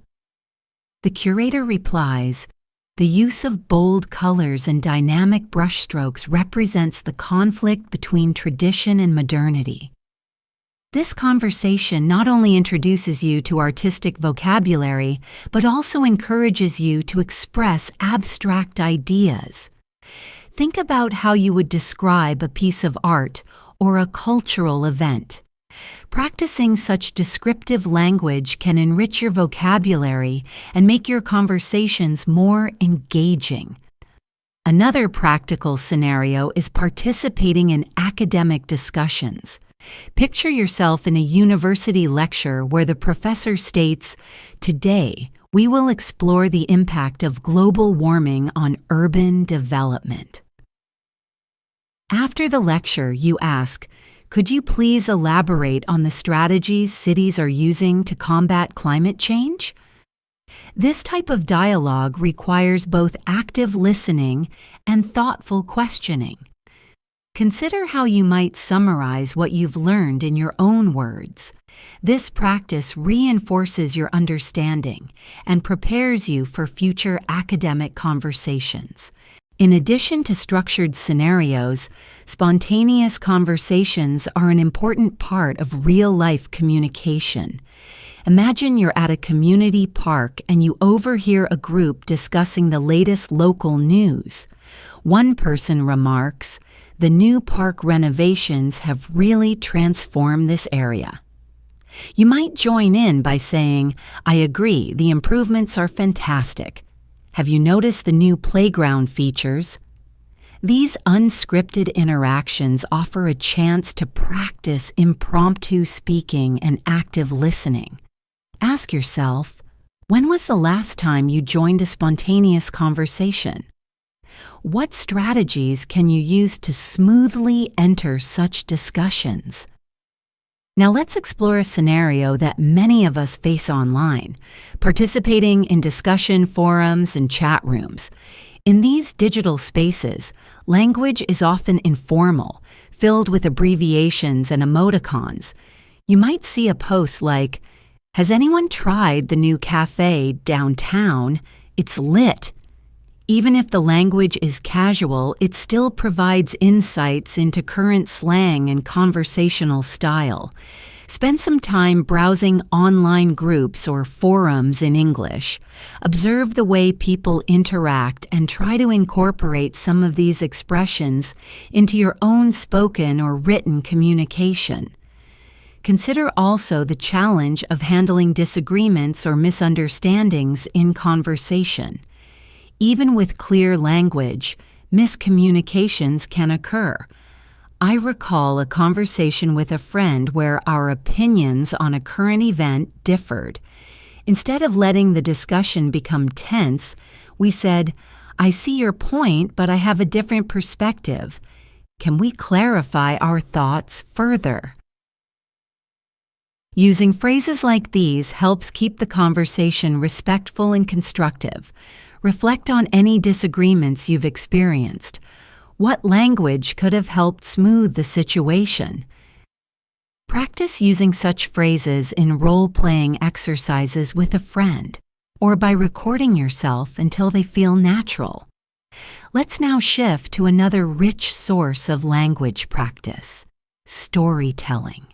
S1: The curator replies, "The use of bold colors and dynamic brushstrokes represents the conflict between tradition and modernity." This conversation not only introduces you to artistic vocabulary, but also encourages you to express abstract ideas. Think about how you would describe a piece of art or a cultural event. Practicing such descriptive language can enrich your vocabulary and make your conversations more engaging. Another practical scenario is participating in academic discussions. Picture yourself in a university lecture where the professor states, "Today, we will explore the impact of global warming on urban development." After the lecture, you ask, "Could you please elaborate on the strategies cities are using to combat climate change?" This type of dialogue requires both active listening and thoughtful questioning. Consider how you might summarize what you've learned in your own words. This practice reinforces your understanding and prepares you for future academic conversations. In addition to structured scenarios, spontaneous conversations are an important part of real-life communication. Imagine you're at a community park and you overhear a group discussing the latest local news. One person remarks, "The new park renovations have really transformed this area." You might join in by saying, "I agree, the improvements are fantastic. Have you noticed the new playground features?" These unscripted interactions offer a chance to practice impromptu speaking and active listening. Ask yourself, when was the last time you joined a spontaneous conversation? What strategies can you use to smoothly enter such discussions? Now let's explore a scenario that many of us face online, participating in discussion forums and chat rooms. In these digital spaces, language is often informal, filled with abbreviations and emoticons. You might see a post like, "Has anyone tried the new cafe downtown? It's lit." Even if the language is casual, it still provides insights into current slang and conversational style. Spend some time browsing online groups or forums in English. Observe the way people interact and try to incorporate some of these expressions into your own spoken or written communication. Consider also the challenge of handling disagreements or misunderstandings in conversation. Even with clear language, miscommunications can occur. I recall a conversation with a friend where our opinions on a current event differed. Instead of letting the discussion become tense, we said, "I see your point, but I have a different perspective. Can we clarify our thoughts further?" Using phrases like these helps keep the conversation respectful and constructive. Reflect on any disagreements you've experienced. What language could have helped smooth the situation? Practice using such phrases in role-playing exercises with a friend, or by recording yourself until they feel natural. Let's now shift to another rich source of language practice: storytelling.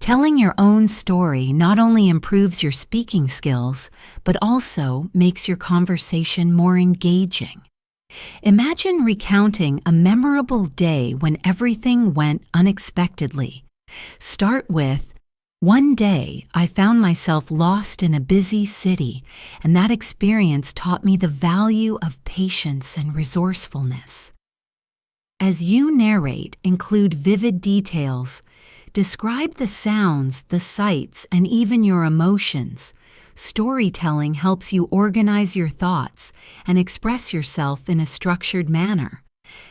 S1: Telling your own story not only improves your speaking skills, but also makes your conversation more engaging. Imagine recounting a memorable day when everything went unexpectedly. Start with, "One day I found myself lost in a busy city, and that experience taught me the value of patience and resourcefulness." As you narrate, include vivid details. Describe the sounds, the sights, and even your emotions. Storytelling helps you organize your thoughts and express yourself in a structured manner.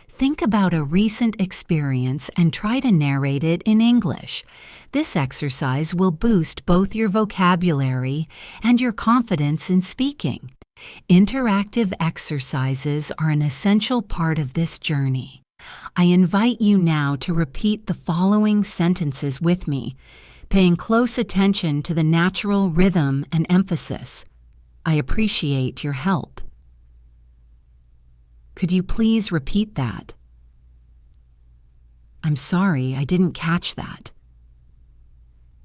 S1: Think about a recent experience and try to narrate it in English. This exercise will boost both your vocabulary and your confidence in speaking. Interactive exercises are an essential part of this journey. I invite you now to repeat the following sentences with me, paying close attention to the natural rhythm and emphasis. I appreciate your help. Could you please repeat that? I'm sorry, I didn't catch that.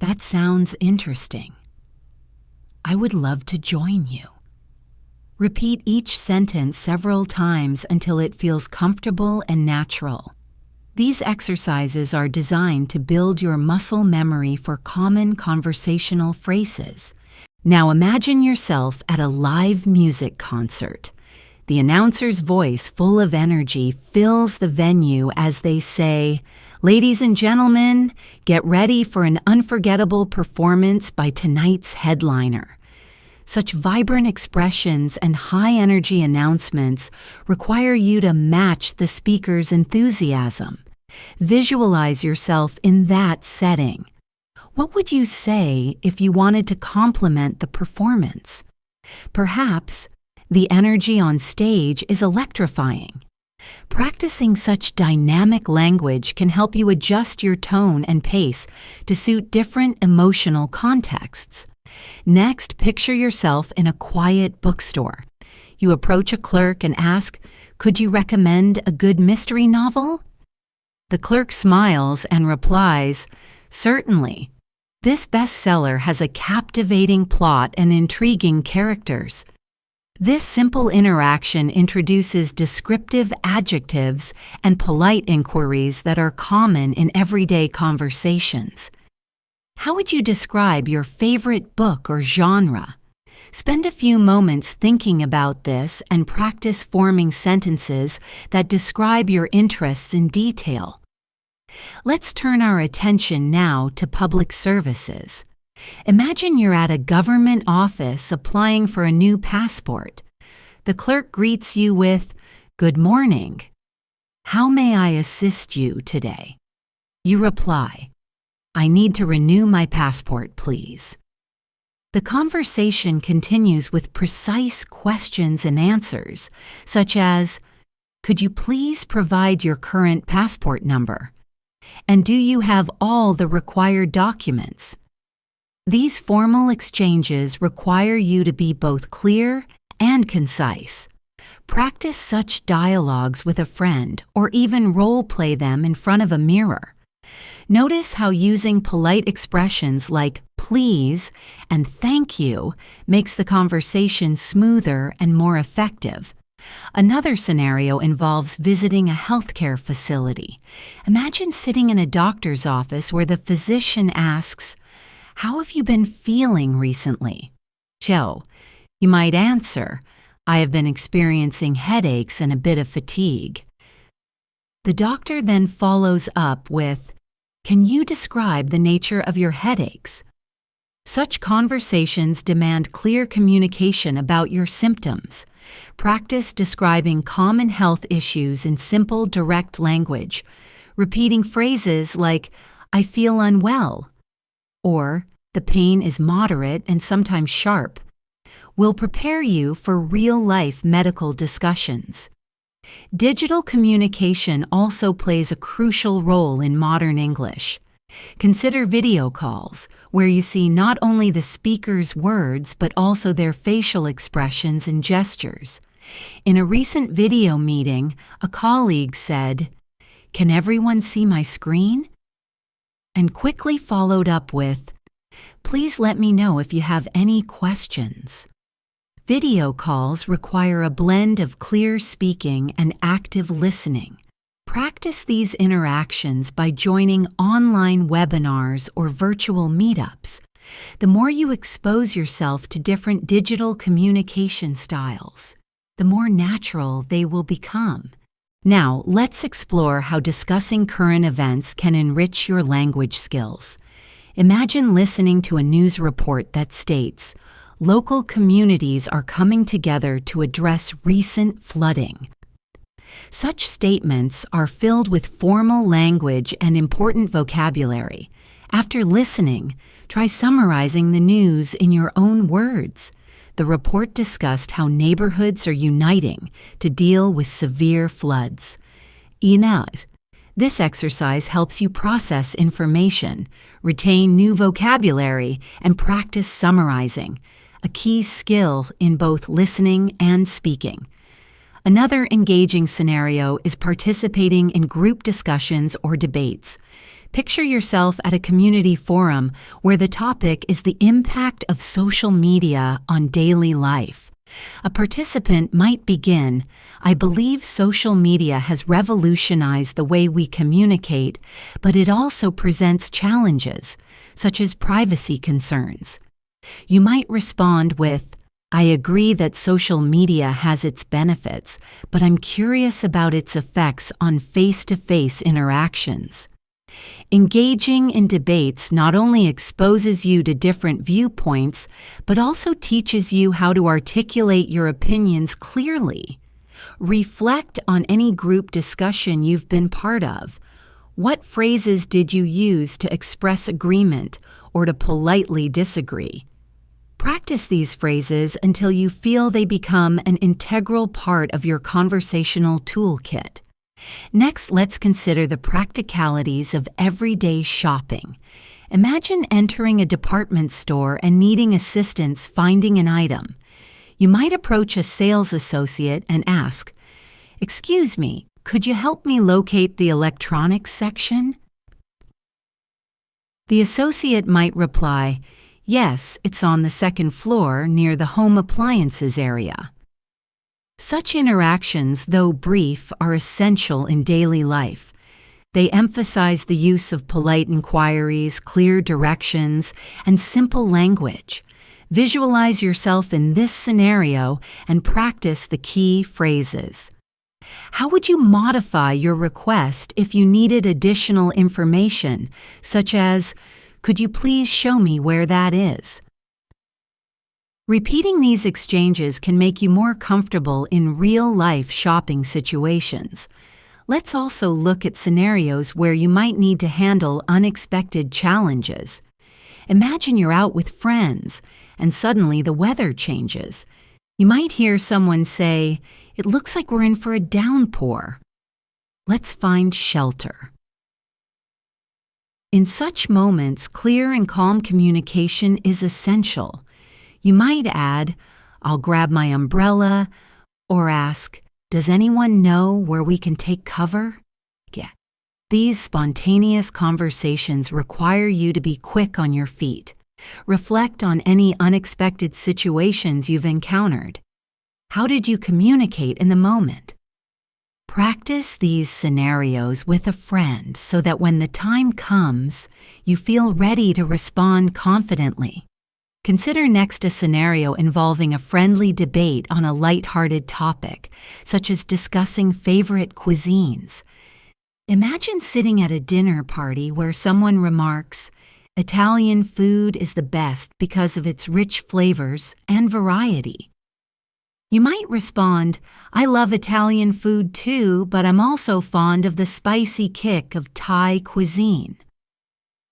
S1: That sounds interesting. I would love to join you. Repeat each sentence several times until it feels comfortable and natural. These exercises are designed to build your muscle memory for common conversational phrases. Now imagine yourself at a live music concert. The announcer's voice, full of energy, fills the venue as they say, "Ladies and gentlemen, get ready for an unforgettable performance by tonight's headliner." Such vibrant expressions and high-energy announcements require you to match the speaker's enthusiasm. Visualize yourself in that setting. What would you say if you wanted to complement the performance? Perhaps the energy on stage is electrifying. Practicing such dynamic language can help you adjust your tone and pace to suit different emotional contexts. Next, picture yourself in a quiet bookstore. You approach a clerk and ask, "Could you recommend a good mystery novel?" The clerk smiles and replies, "Certainly. This bestseller has a captivating plot and intriguing characters." This simple interaction introduces descriptive adjectives and polite inquiries that are common in everyday conversations. How would you describe your favorite book or genre? Spend a few moments thinking about this and practice forming sentences that describe your interests in detail. Let's turn our attention now to public services. Imagine you're at a government office applying for a new passport. The clerk greets you with, "Good morning. How may I assist you today?" You reply, "I need to renew my passport, please." The conversation continues with precise questions and answers, such as, "Could you please provide your current passport number?" And do you have all the required documents? These formal exchanges require you to be both clear and concise. Practice such dialogues with a friend or even role-play them in front of a mirror. Notice how using polite expressions like please and thank you makes the conversation smoother and more effective. Another scenario involves visiting a healthcare facility. Imagine sitting in a doctor's office where the physician asks, "How have you been feeling recently?" So, you might answer, "I have been experiencing headaches and a bit of fatigue." The doctor then follows up with, "Can you describe the nature of your headaches?" Such conversations demand clear communication about your symptoms. Practice describing common health issues in simple, direct language, repeating phrases like, "I feel unwell," or "The pain is moderate and sometimes sharp," will prepare you for real-life medical discussions. Digital communication also plays a crucial role in modern English. Consider video calls, where you see not only the speaker's words but also their facial expressions and gestures. In a recent video meeting, a colleague said, "Can everyone see my screen?" and quickly followed up with, "Please let me know if you have any questions." Video calls require a blend of clear speaking and active listening. Practice these interactions by joining online webinars or virtual meetups. The more you expose yourself to different digital communication styles, the more natural they will become. Now, let's explore how discussing current events can enrich your language skills. Imagine listening to a news report that states, "Local communities are coming together to address recent flooding." Such statements are filled with formal language and important vocabulary. After listening, try summarizing the news in your own words. The report discussed how neighborhoods are uniting to deal with severe floods. This exercise helps you process information, retain new vocabulary, and practice summarizing, a key skill in both listening and speaking. Another engaging scenario is participating in group discussions or debates. Picture yourself at a community forum where the topic is the impact of social media on daily life. A participant might begin, "I believe social media has revolutionized the way we communicate, but it also presents challenges, such as privacy concerns." You might respond with, "I agree that social media has its benefits, but I'm curious about its effects on face-to-face interactions." Engaging in debates not only exposes you to different viewpoints, but also teaches you how to articulate your opinions clearly. Reflect on any group discussion you've been part of. What phrases did you use to express agreement or to politely disagree? Practice these phrases until you feel they become an integral part of your conversational toolkit. Next, let's consider the practicalities of everyday shopping. Imagine entering a department store and needing assistance finding an item. You might approach a sales associate and ask, "Excuse me, could you help me locate the electronics section?" The associate might reply, "Yes, it's on the second floor near the home appliances area." Such interactions, though brief, are essential in daily life. They emphasize the use of polite inquiries, clear directions, and simple language. Visualize yourself in this scenario and practice the key phrases. How would you modify your request if you needed additional information, such as, "Could you please show me where that is?" Repeating these exchanges can make you more comfortable in real-life shopping situations. Let's also look at scenarios where you might need to handle unexpected challenges. Imagine you're out with friends, and suddenly the weather changes. You might hear someone say, "It looks like we're in for a downpour. Let's find shelter." In such moments, clear and calm communication is essential. You might add, "I'll grab my umbrella," or ask, "Does anyone know where we can take cover?" Yeah. These spontaneous conversations require you to be quick on your feet. Reflect on any unexpected situations you've encountered. How did you communicate in the moment? Practice these scenarios with a friend so that when the time comes, you feel ready to respond confidently. Consider next a scenario involving a friendly debate on a light-hearted topic, such as discussing favorite cuisines. Imagine sitting at a dinner party where someone remarks, "Italian food is the best because of its rich flavors and variety." You might respond, "I love Italian food too, but I'm also fond of the spicy kick of Thai cuisine."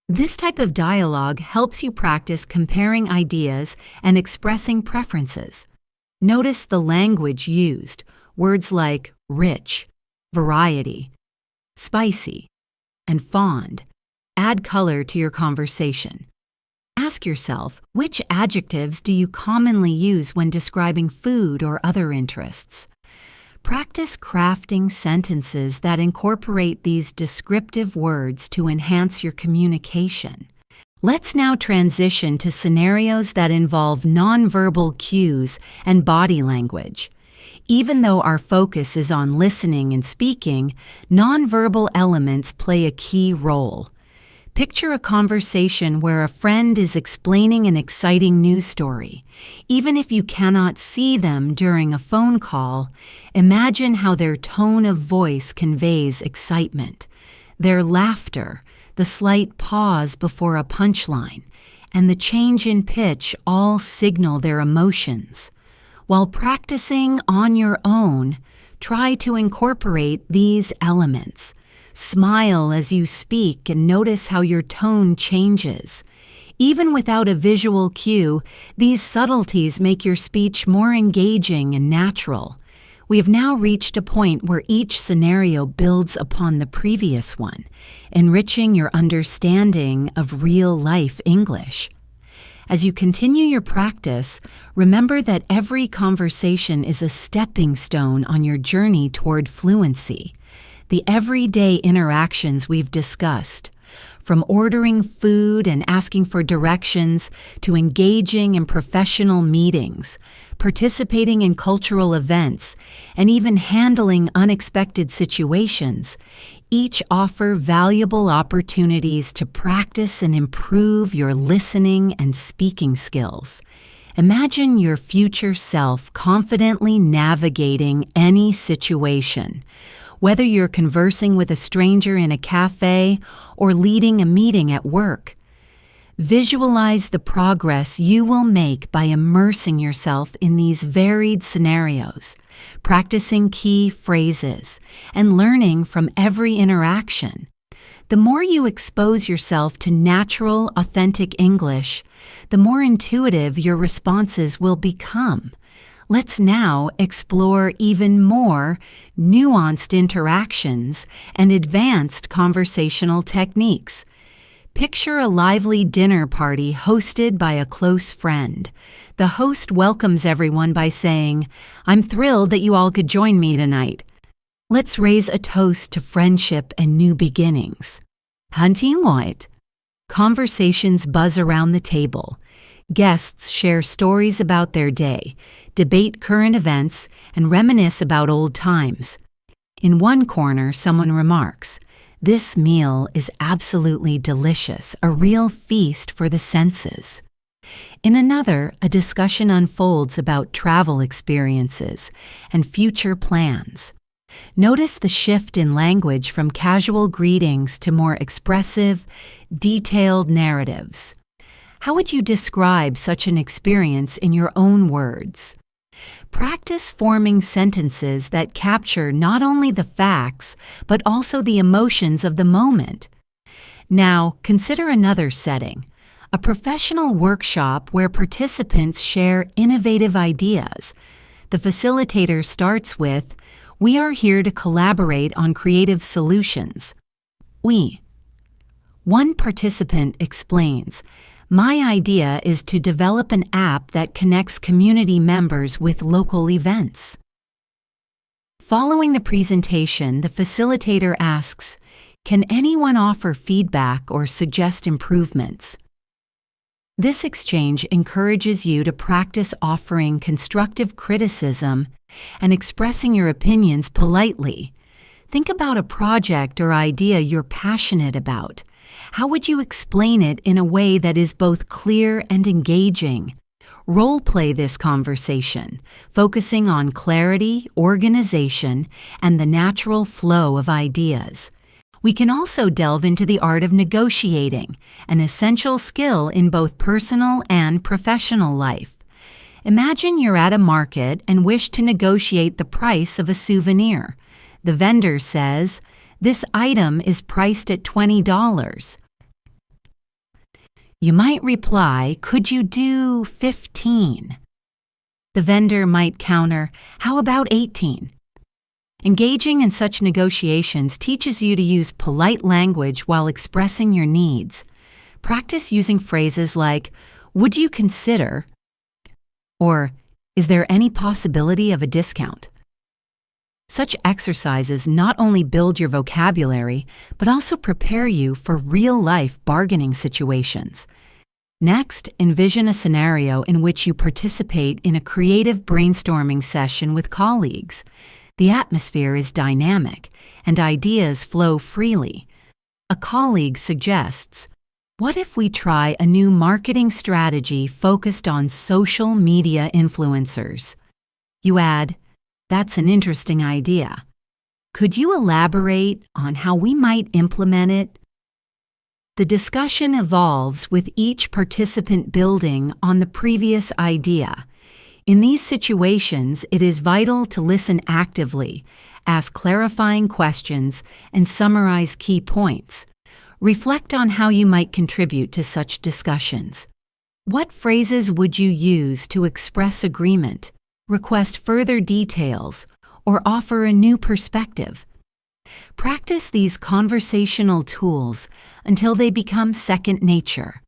S1: This type of dialogue helps you practice comparing ideas and expressing preferences. Notice the language used, words like rich, variety, spicy, and fond. Add color to your conversation. Ask yourself, which adjectives do you commonly use when describing food or other interests? Practice crafting sentences that incorporate these descriptive words to enhance your communication. Let's now transition to scenarios that involve nonverbal cues and body language. Even though our focus is on listening and speaking, nonverbal elements play a key role. Picture a conversation where a friend is explaining an exciting news story. Even if you cannot see them during a phone call, imagine how their tone of voice conveys excitement. Their laughter, the slight pause before a punchline, and the change in pitch all signal their emotions. While practicing on your own, try to incorporate these elements. Smile as you speak and notice how your tone changes. Even without a visual cue, these subtleties make your speech more engaging and natural. We have now reached a point where each scenario builds upon the previous one, enriching your understanding of real-life English. As you continue your practice, remember that every conversation is a stepping stone on your journey toward fluency. The everyday interactions we've discussed, from ordering food and asking for directions to engaging in professional meetings, participating in cultural events, and even handling unexpected situations, each offer valuable opportunities to practice and improve your listening and speaking skills. Imagine your future self confidently navigating any situation. Whether you're conversing with a stranger in a cafe or leading a meeting at work, visualize the progress you will make by immersing yourself in these varied scenarios, practicing key phrases, and learning from every interaction. The more you expose yourself to natural, authentic English, the more intuitive your responses will become. Let's now explore even more nuanced interactions and advanced conversational techniques. Picture a lively dinner party hosted by a close friend. The host welcomes everyone by saying, "I'm thrilled that you all could join me tonight. Let's raise a toast to friendship and new beginnings." Hunting White. Conversations buzz around the table. Guests share stories about their day, debate current events, and reminisce about old times. In one corner, someone remarks, "This meal is absolutely delicious, a real feast for the senses." In another, a discussion unfolds about travel experiences and future plans. Notice the shift in language from casual greetings to more expressive, detailed narratives. How would you describe such an experience in your own words? Practice forming sentences that capture not only the facts, but also the emotions of the moment. Now, consider another setting, a professional workshop where participants share innovative ideas. The facilitator starts with, "We are here to collaborate on creative solutions." Oui. One participant explains, "My idea is to develop an app that connects community members with local events." Following the presentation, the facilitator asks, "Can anyone offer feedback or suggest improvements?" This exchange encourages you to practice offering constructive criticism and expressing your opinions politely. Think about a project or idea you're passionate about. How would you explain it in a way that is both clear and engaging? Role-play this conversation, focusing on clarity, organization, and the natural flow of ideas. We can also delve into the art of negotiating, an essential skill in both personal and professional life. Imagine you're at a market and wish to negotiate the price of a souvenir. The vendor says, "This item is priced at $20. You might reply, "Could you do 15? The vendor might counter, "How about 18? Engaging in such negotiations teaches you to use polite language while expressing your needs. Practice using phrases like, "Would you consider?" or "Is there any possibility of a discount?" Such exercises not only build your vocabulary, but also prepare you for real-life bargaining situations. Next, envision a scenario in which you participate in a creative brainstorming session with colleagues. The atmosphere is dynamic, and ideas flow freely. A colleague suggests, "What if we try a new marketing strategy focused on social media influencers?" You add, "That's an interesting idea. Could you elaborate on how we might implement it?" The discussion evolves with each participant building on the previous idea. In these situations, it is vital to listen actively, ask clarifying questions, and summarize key points. Reflect on how you might contribute to such discussions. What phrases would you use to express agreement, request further details, or offer a new perspective? Practice these conversational tools until they become second nature.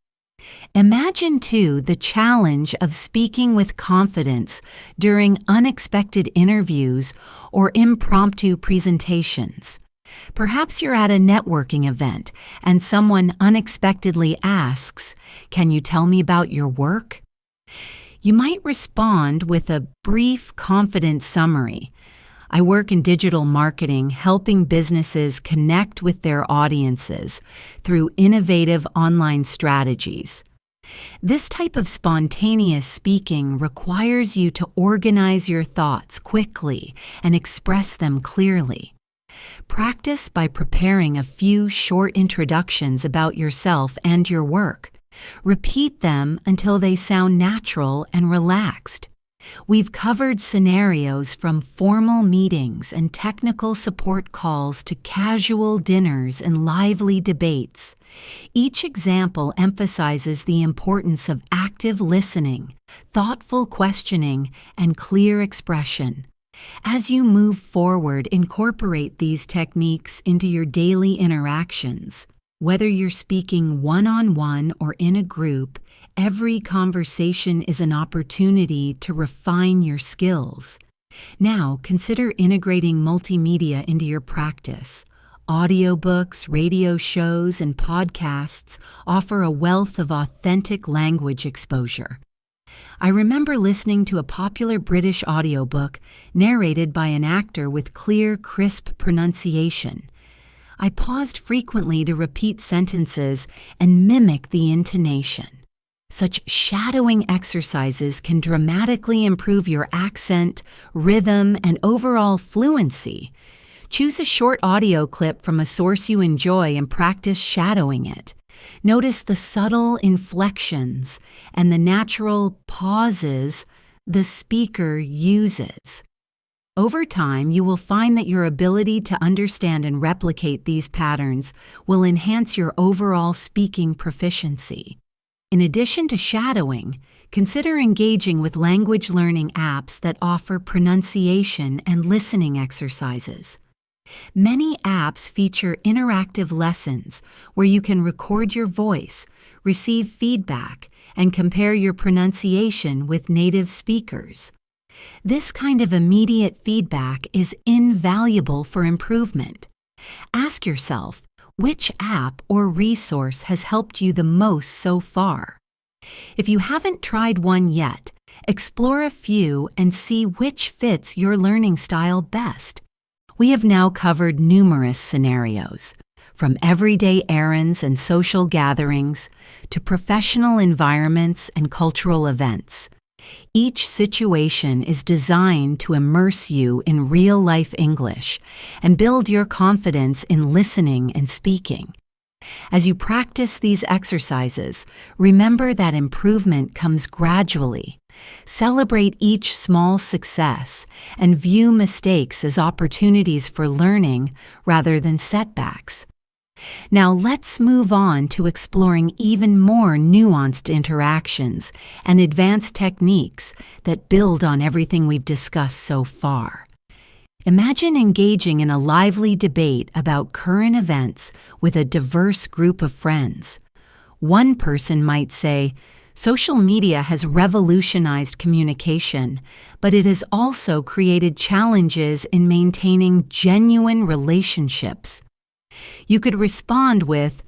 S1: Imagine, too, the challenge of speaking with confidence during unexpected interviews or impromptu presentations. Perhaps you're at a networking event and someone unexpectedly asks, "Can you tell me about your work?" You might respond with a brief, confident summary. "I work in digital marketing, helping businesses connect with their audiences through innovative online strategies." This type of spontaneous speaking requires you to organize your thoughts quickly and express them clearly. Practice by preparing a few short introductions about yourself and your work. Repeat them until they sound natural and relaxed. We've covered scenarios from formal meetings and technical support calls to casual dinners and lively debates. Each example emphasizes the importance of active listening, thoughtful questioning, and clear expression. As you move forward, incorporate these techniques into your daily interactions. Whether you're speaking one-on-one or in a group, every conversation is an opportunity to refine your skills. Now, consider integrating multimedia into your practice. Audiobooks, radio shows, and podcasts offer a wealth of authentic language exposure. I remember listening to a popular British audiobook narrated by an actor with clear, crisp pronunciation. I paused frequently to repeat sentences and mimic the intonation. Such shadowing exercises can dramatically improve your accent, rhythm, and overall fluency. Choose a short audio clip from a source you enjoy and practice shadowing it. Notice the subtle inflections and the natural pauses the speaker uses. Over time, you will find that your ability to understand and replicate these patterns will enhance your overall speaking proficiency. In addition to shadowing, consider engaging with language learning apps that offer pronunciation and listening exercises. Many apps feature interactive lessons where you can record your voice, receive feedback, and compare your pronunciation with native speakers. This kind of immediate feedback is invaluable for improvement. Ask yourself, which app or resource has helped you the most so far? If you haven't tried one yet, explore a few and see which fits your learning style best. We have now covered numerous scenarios, from everyday errands and social gatherings to professional environments and cultural events. Each situation is designed to immerse you in real-life English and build your confidence in listening and speaking. As you practice these exercises, remember that improvement comes gradually. Celebrate each small success and view mistakes as opportunities for learning rather than setbacks. Now let's move on to exploring even more nuanced interactions and advanced techniques that build on everything we've discussed so far. Imagine engaging in a lively debate about current events with a diverse group of friends. One person might say, "Social media has revolutionized communication, but it has also created challenges in maintaining genuine relationships." You could respond with,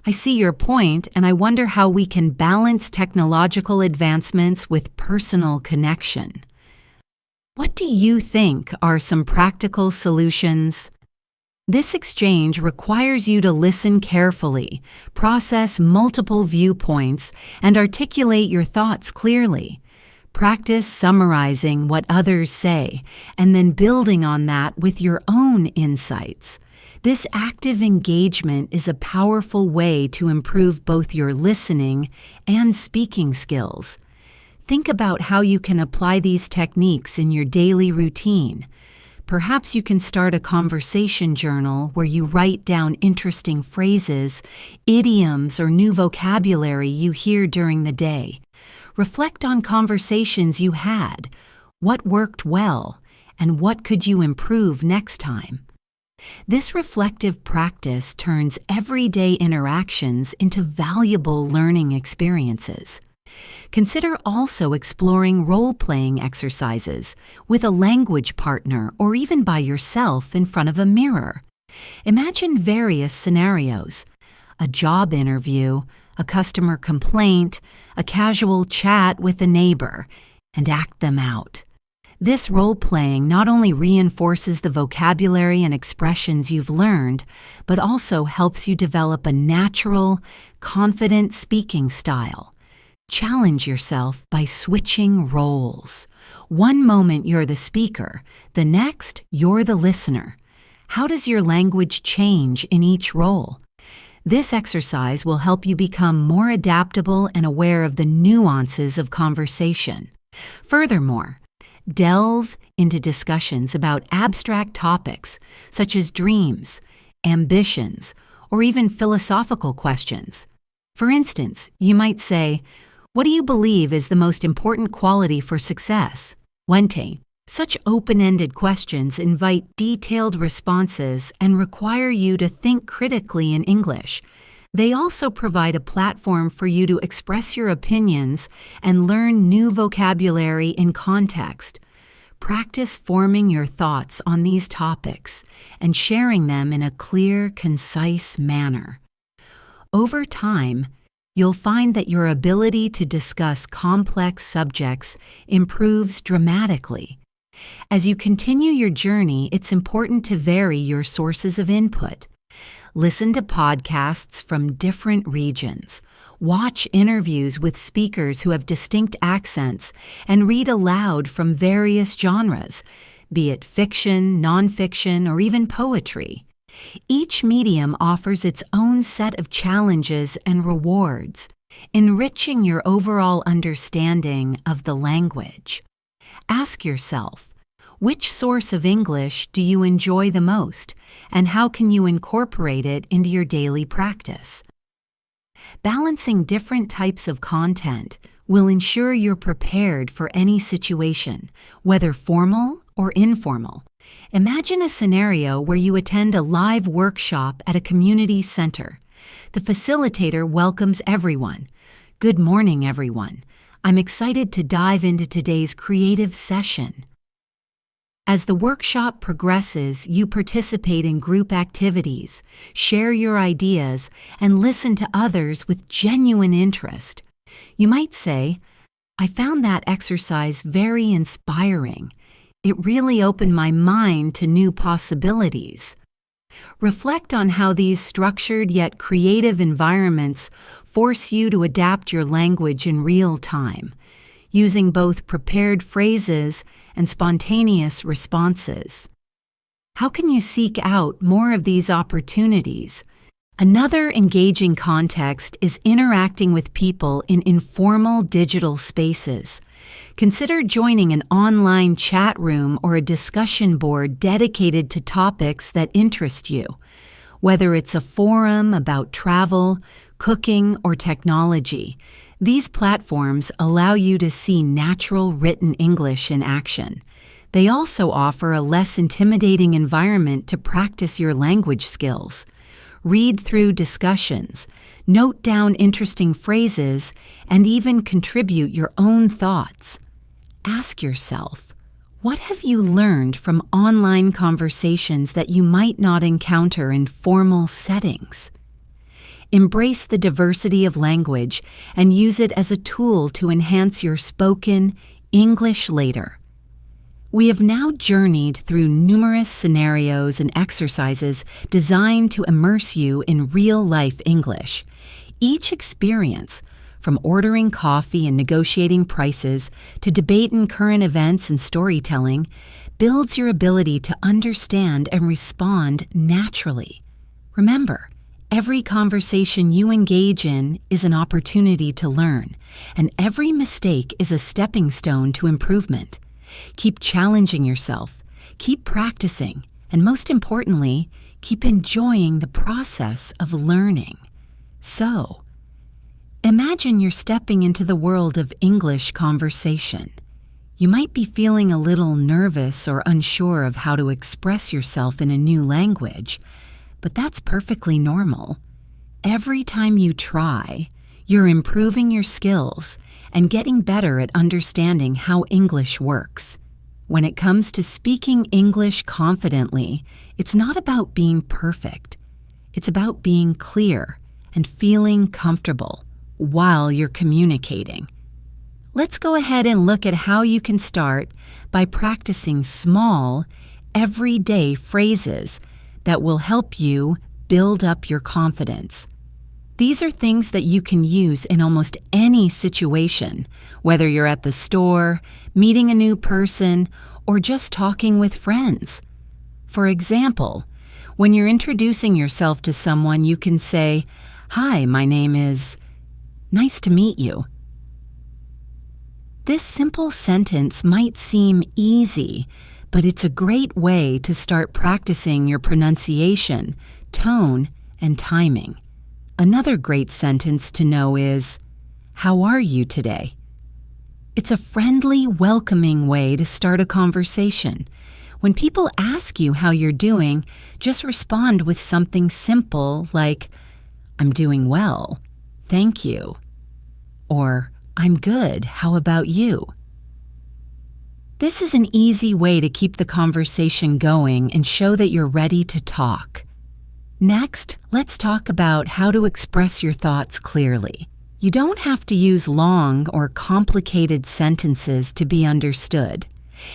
S1: "I see your point, and I wonder how we can balance technological advancements with personal connection. What do you think are some practical solutions?" This exchange requires you to listen carefully, process multiple viewpoints, and articulate your thoughts clearly. Practice summarizing what others say, and then building on that with your own insights. This active engagement is a powerful way to improve both your listening and speaking skills. Think about how you can apply these techniques in your daily routine. Perhaps you can start a conversation journal where you write down interesting phrases, idioms, or new vocabulary you hear during the day. Reflect on conversations you had, what worked well, and what could you improve next time. This reflective practice turns everyday interactions into valuable learning experiences. Consider also exploring role-playing exercises with a language partner or even by yourself in front of a mirror. Imagine various scenarios: a job interview, a customer complaint, a casual chat with a neighbor, and act them out. This role-playing not only reinforces the vocabulary and expressions you've learned, but also helps you develop a natural, confident speaking style. Challenge yourself by switching roles. One moment you're the speaker, the next you're the listener. How does your language change in each role? This exercise will help you become more adaptable and aware of the nuances of conversation. Furthermore, delve into discussions about abstract topics such as dreams, ambitions, or even philosophical questions. For instance, you might say, "What do you believe is the most important quality for success?" Wente. Such open-ended questions invite detailed responses and require you to think critically in English. They also provide a platform for you to express your opinions and learn new vocabulary in context. Practice forming your thoughts on these topics and sharing them in a clear, concise manner. Over time, you'll find that your ability to discuss complex subjects improves dramatically. As you continue your journey, it's important to vary your sources of input. Listen to podcasts from different regions, watch interviews with speakers who have distinct accents, and read aloud from various genres, be it fiction, nonfiction, or even poetry. Each medium offers its own set of challenges and rewards, enriching your overall understanding of the language. Ask yourself, which source of English do you enjoy the most, and how can you incorporate it into your daily practice? Balancing different types of content will ensure you're prepared for any situation, whether formal or informal. Imagine a scenario where you attend a live workshop at a community center. The facilitator welcomes everyone. Good morning, everyone. I'm excited to dive into today's creative session. As the workshop progresses, you participate in group activities, share your ideas, and listen to others with genuine interest. You might say, I found that exercise very inspiring. It really opened my mind to new possibilities. Reflect on how these structured yet creative environments force you to adapt your language in real time, using both prepared phrases and spontaneous responses. How can you seek out more of these opportunities? Another engaging context is interacting with people in informal digital spaces. Consider joining an online chat room or a discussion board dedicated to topics that interest you. Whether it's a forum about travel, cooking, or technology, these platforms allow you to see natural written English in action. They also offer a less intimidating environment to practice your language skills. Read through discussions, note down interesting phrases, and even contribute your own thoughts. Ask yourself, what have you learned from online conversations that you might not encounter in formal settings? Embrace the diversity of language and use it as a tool to enhance your spoken English later. We have now journeyed through numerous scenarios and exercises designed to immerse you in real-life English. Each experience, from ordering coffee and negotiating prices to debating current events and storytelling, builds your ability to understand and respond naturally. Remember, every conversation you engage in is an opportunity to learn, and every mistake is a stepping stone to improvement. Keep challenging yourself, keep practicing, and most importantly, keep enjoying the process of learning. So, imagine you're stepping into the world of English conversation. You might be feeling a little nervous or unsure of how to express yourself in a new language, but that's perfectly normal. Every time you try, you're improving your skills and getting better at understanding how English works. When it comes to speaking English confidently, it's not about being perfect. It's about being clear and feeling comfortable while you're communicating. Let's go ahead and look at how you can start by practicing small, everyday phrases that will help you build up your confidence. These are things that you can use in almost any situation, whether you're at the store, meeting a new person, or just talking with friends. For example, when you're introducing yourself to someone, you can say, "Hi, my name is... Nice to meet you." This simple sentence might seem easy, but it's a great way to start practicing your pronunciation, tone, and timing. Another great sentence to know is, "How are you today?" It's a friendly, welcoming way to start a conversation. When people ask you how you're doing, just respond with something simple like, "I'm doing well, thank you," or "I'm good, how about you?" This is an easy way to keep the conversation going and show that you're ready to talk. Next, let's talk about how to express your thoughts clearly. You don't have to use long or complicated sentences to be understood.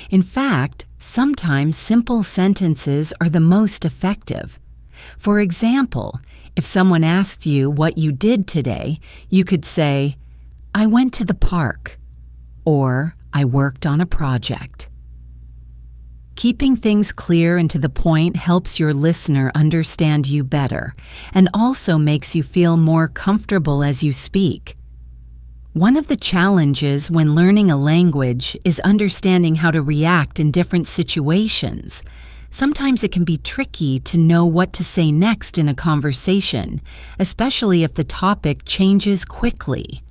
S1: In fact, sometimes simple sentences are the most effective. For example, if someone asked you what you did today, you could say, "I went to the park," or "I worked on a project." Keeping things clear and to the point helps your listener understand you better and also makes you feel more comfortable as you speak. One of the challenges when learning a language is understanding how to react in different situations. Sometimes it can be tricky to know what to say next in a conversation, especially if the topic changes quickly.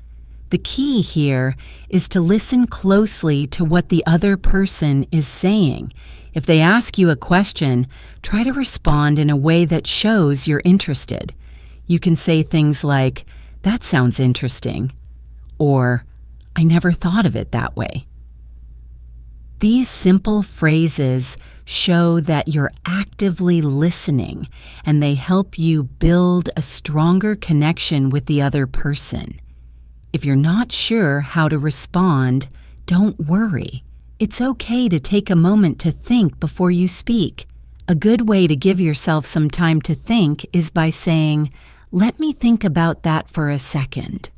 S1: The key here is to listen closely to what the other person is saying. If they ask you a question, try to respond in a way that shows you're interested. You can say things like, "That sounds interesting," or "I never thought of it that way." These simple phrases show that you're actively listening, and they help you build a stronger connection with the other person. If you're not sure how to respond, don't worry. It's okay to take a moment to think before you speak. A good way to give yourself some time to think is by saying, "Let me think about that for a second."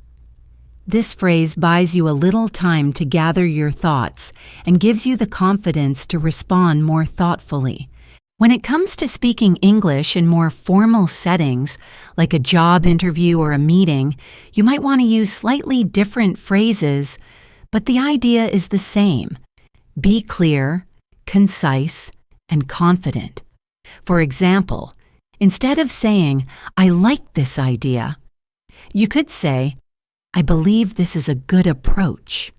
S1: This phrase buys you a little time to gather your thoughts and gives you the confidence to respond more thoughtfully. When it comes to speaking English in more formal settings, like a job interview or a meeting, you might want to use slightly different phrases, but the idea is the same. Be clear, concise, and confident. For example, instead of saying, "I like this idea," you could say, "I believe this is a good approach."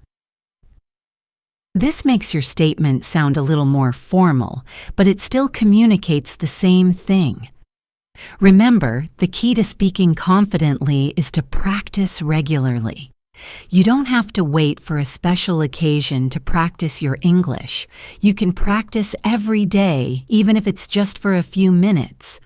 S1: This makes your statement sound a little more formal, but it still communicates the same thing. Remember, the key to speaking confidently is to practice regularly. You don't have to wait for a special occasion to practice your English. You can practice every day, even if it's just for a few minutes.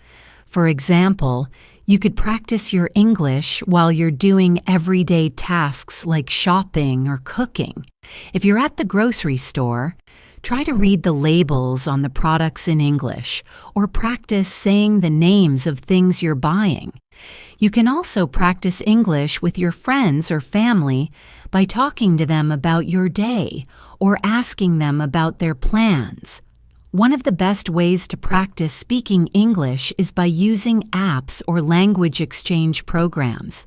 S1: For example, you could practice your English while you're doing everyday tasks like shopping or cooking. If you're at the grocery store, try to read the labels on the products in English or practice saying the names of things you're buying. You can also practice English with your friends or family by talking to them about your day or asking them about their plans. One of the best ways to practice speaking English is by using apps or language exchange programs.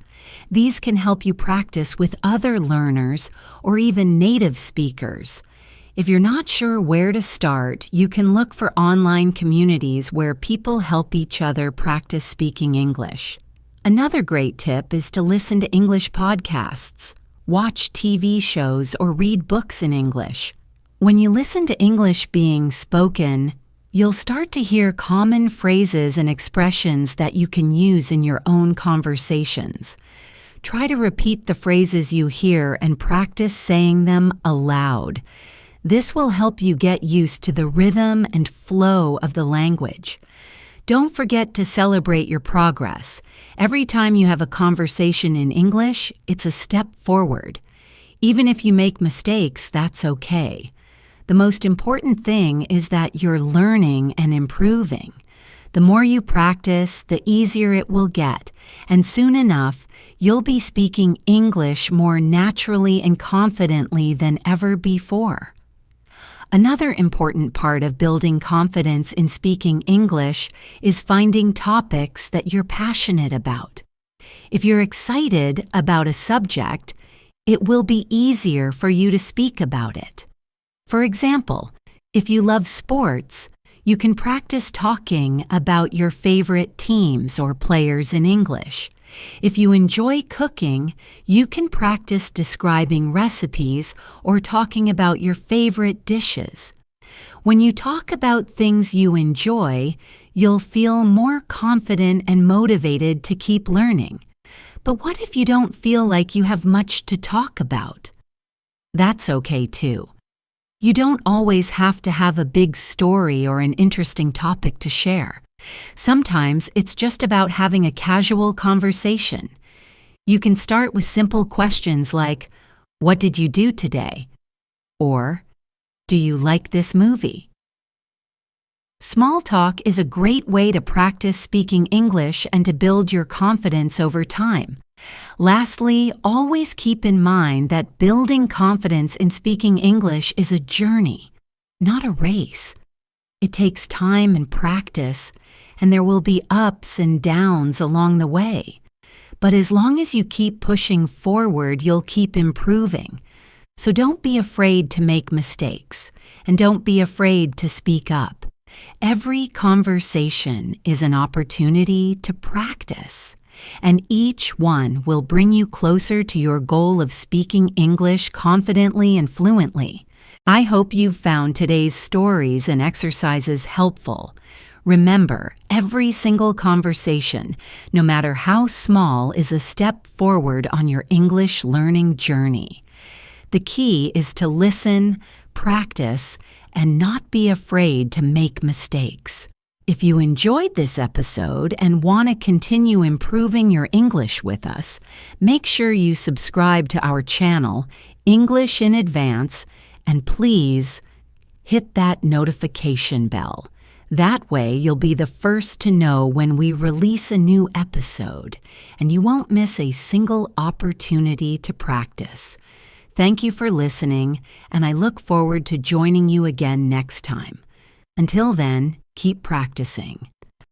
S1: These can help you practice with other learners or even native speakers. If you're not sure where to start, you can look for online communities where people help each other practice speaking English. Another great tip is to listen to English podcasts, watch TV shows, or read books in English. When you listen to English being spoken, you'll start to hear common phrases and expressions that you can use in your own conversations. Try to repeat the phrases you hear and practice saying them aloud. This will help you get used to the rhythm and flow of the language. Don't forget to celebrate your progress. Every time you have a conversation in English, it's a step forward. Even if you make mistakes, that's okay. The most important thing is that you're learning and improving. The more you practice, the easier it will get, and soon enough, you'll be speaking English more naturally and confidently than ever before. Another important part of building confidence in speaking English is finding topics that you're passionate about. If you're excited about a subject, it will be easier for you to speak about it. For example, if you love sports, you can practice talking about your favorite teams or players in English. If you enjoy cooking, you can practice describing recipes or talking about your favorite dishes. When you talk about things you enjoy, you'll feel more confident and motivated to keep learning. But what if you don't feel like you have much to talk about? That's okay too. You don't always have to have a big story or an interesting topic to share. Sometimes it's just about having a casual conversation. You can start with simple questions like, "What did you do today?" or "Do you like this movie?" Small talk is a great way to practice speaking English and to build your confidence over time. Lastly, always keep in mind that building confidence in speaking English is a journey, not a race. It takes time and practice, and there will be ups and downs along the way. But as long as you keep pushing forward, you'll keep improving. So don't be afraid to make mistakes, and don't be afraid to speak up. Every conversation is an opportunity to practice, and each one will bring you closer to your goal of speaking English confidently and fluently. I hope you found today's stories and exercises helpful. Remember, every single conversation, no matter how small, is a step forward on your English learning journey. The key is to listen, practice, and not be afraid to make mistakes. If you enjoyed this episode and want to continue improving your English with us, make sure you subscribe to our channel, English in Advance, and please hit that notification bell. That way you'll be the first to know when we release a new episode, and you won't miss a single opportunity to practice. Thank you for listening, and I look forward to joining you again next time. Until then, keep practicing.